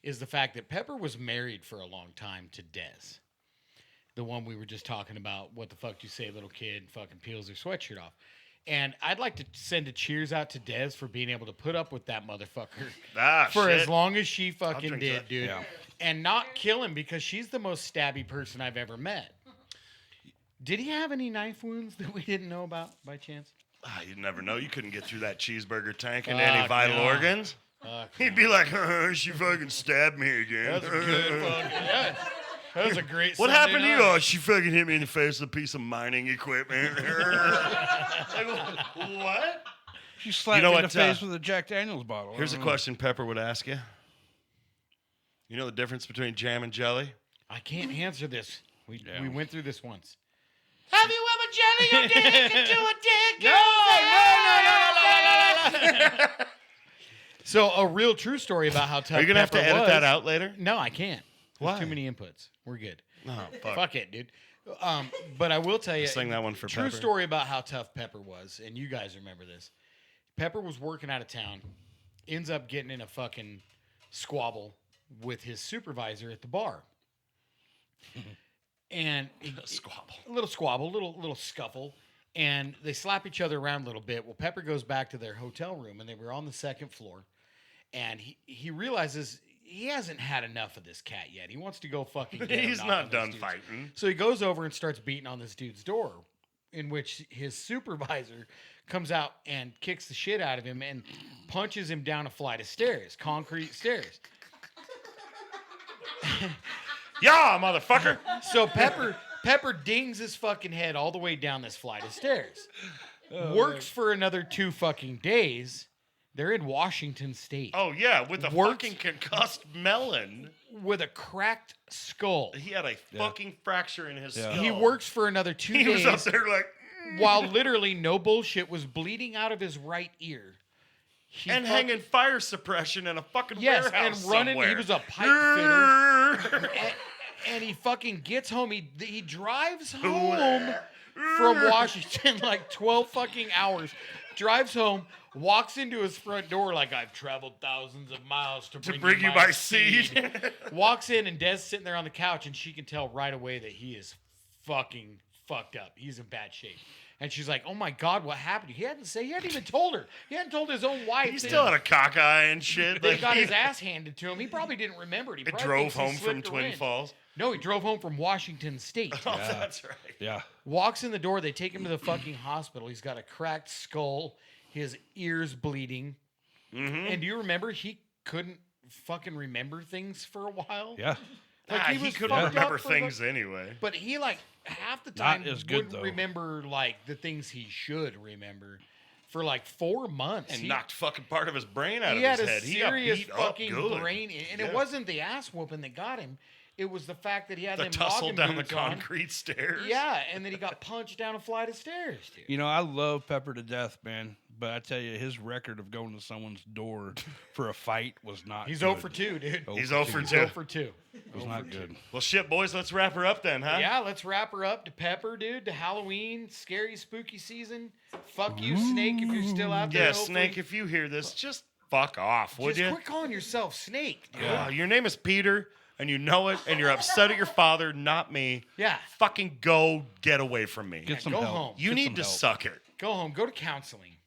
is the fact that Pepper was married for a long time to Dez, the one we were just talking about. What the fuck do you say, little kid? Fucking peels her sweatshirt off. And I'd like to send a cheers out to Dez for being able to put up with that motherfucker for shit. as long as she fucking drink did, that. dude. Yeah. And not kill him because she's the most stabby person I've ever met. Did he have any knife wounds that we didn't know about by chance? You'd never know. You couldn't get through that cheeseburger tank into Fuck any vital no. organs. He'd be like, she fucking stabbed me again. That's a good fucking. Yeah. That was a great. What Sunday happened to you? night. Oh, she fucking hit me in the face with a piece of mining equipment. Like, what? She slapped You know me in what, the face with a Jack Daniels bottle. Here's a question Pepper would ask you. You know the difference between jam and jelly? I can't answer this. We went through this once. Have you ever jelly your dick into a dick? No. So a real true story about how tough. Are you gonna have to Pepper edit was. that out later? No, I can't. There's Why? too many inputs. We're good. Oh, fuck. Fuck it, dude. But I will tell you, Sing that one for true Pepper. story about how tough Pepper was, and you guys remember this. Pepper was working out of town, ends up getting in a fucking squabble with his supervisor at the bar, and Squabble. a little squabble, little scuffle, and they slap each other around a little bit. Well, Pepper goes back to their hotel room, and they were on the second floor, and he realizes he hasn't had enough of this cat yet. He wants to go fucking get him, He's knock not on this done dude's- fighting. So he goes over and starts beating on this dude's door, in which his supervisor comes out and kicks the shit out of him and punches him down a flight of stairs, concrete stairs. Yeah, motherfucker. So Pepper dings his fucking head all the way down this flight of stairs. Works for another 2 fucking days. They're in Washington State Oh, yeah, with a Works- fucking concussed melon. with a cracked skull. He had a fucking fracture in his skull. He works for another 2 He was days up there like, while literally no bullshit was bleeding out of his right ear. He and fuck- hanging fire suppression in a fucking Yes, warehouse and running. somewhere. He was a pipe fitter. And he fucking gets home. He drives home from Washington like 12 fucking hours. Drives home, walks into his front door like, I've traveled thousands of miles to bring you my seed. Walks in, and Des sitting there on the couch, and she can tell right away that he is fucking fucked up. He's in bad shape. And she's like, oh my God, what happened? He hadn't even told her. He hadn't told his own wife. He that still had a cockeye and shit. He Like, got his ass handed to him. He probably didn't remember it. He He probably drove thinks he home from slipped her Twin in. Falls. No, he drove home from Washington State. Oh, that's right. Yeah. Walks in the door. They take him to the fucking hospital. He's got a cracked skull. His ears bleeding. Mm-hmm. And do you remember he couldn't fucking remember things for a while? Yeah. Like He was couldn't fucked remember up for things anyway. But he like half the Not time as good, wouldn't though. remember like the things he should remember for like 4 months. And He- knocked fucking part of his brain out he of had his a head. He got serious beat up fucking good. brain, and Yeah. it wasn't the ass whooping that got him. It was the fact that he had The them tussle noggin down the boots on. concrete stairs. Yeah, and then he got punched down a flight of stairs, dude. You know, I love Pepper to death, man. But I tell you, his record of going to someone's door for a fight was not He's good. 0 for 2, dude. He's 0 for He's 2. 0 for 2. It was not good. Well, shit, boys, let's wrap her up then, huh? Yeah, let's wrap her up to Pepper, dude. To Halloween, scary, spooky season. Fuck you, Snake, if you're still out there. Yeah, hopefully. Snake, if you hear this, just fuck off, would Just you? quit calling yourself Snake, dude. Yeah, your name is Peter, and you know it, and you're upset at your father, not me. Yeah. Fucking go get away from me. Get some go help. home. You Get need some to help. suck it. Go home. Go to counseling.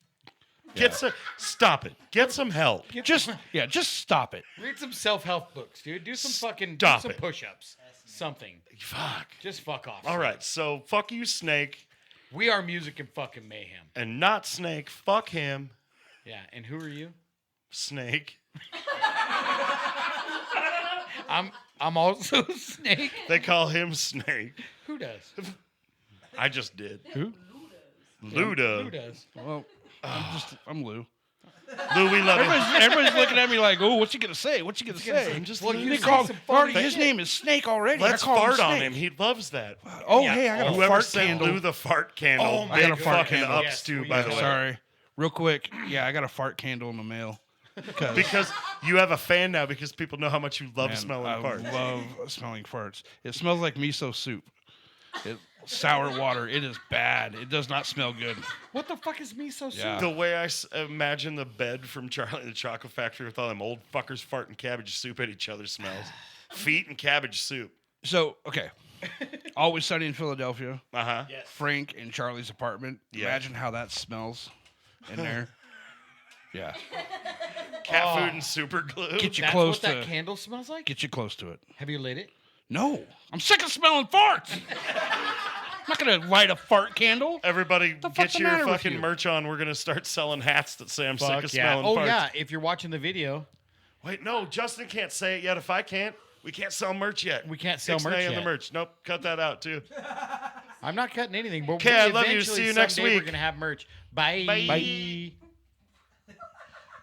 Stop it. Get some help. Just stop it. Read some self-help books, dude. Do some fucking Stop do some it. push-ups. Something. Fuck. Just fuck off. All right, so fuck you, Snake, We are music and fucking mayhem. and not Snake. Fuck him, Yeah. And who are you? Snake. I'm also Snake. They call him Snake. Who does? I just did. Who? Luda. Who does? Well, I'm Lou. Lou, we love you. Everybody's looking at me like, oh, what's he gonna say? What's he gonna say? I'm just Well, Lou. you They say call some funny his shit. name is Snake already. Let's I call fart on Snake. him. He loves that. Oh, Yeah. hey, I got a Whoever fart sent candle. Lou the fart candle, Oh my big God. fart fucking candle. ups Yes, too, we by know. the way. Sorry, real quick. Yeah, I got a fart candle in the mail. Because you have a fan now because people know how much you love Man, smelling I farts. love smelling farts. It smells like miso soup. Sour water. It is bad. It does not smell good. What the fuck is miso soup? Yeah. The way I imagine the bed from Charlie and the Chocolate Factory with all them old fuckers farting cabbage soup at each other smells. Feet and cabbage soup. So, okay. Always Sunny in Philadelphia. Uh-huh. Yes. Frank in Charlie's apartment. Yeah. Imagine how that smells in there. Yeah. Cat food and super glue. Get you That's close what that to candle smells like? get you close to it. Have you lit it? No. I'm sick of smelling farts. I'm not gonna light a fart candle. Everybody, the fuck's get the your matter with fucking you? merch on. We're going to start selling hats that say I'm sick of yeah. smelling Oh, farts. yeah. If you're watching the video, Wait, no, Justin can't say it yet. If I can't, we can't sell merch yet. we can't sell merch Ixnay on yet. the merch. Nope, cut that out too. I'm not cutting anything, but 'Kay, I we love you. eventually See you next someday week. We're going to have merch. Bye. Bye. Bye.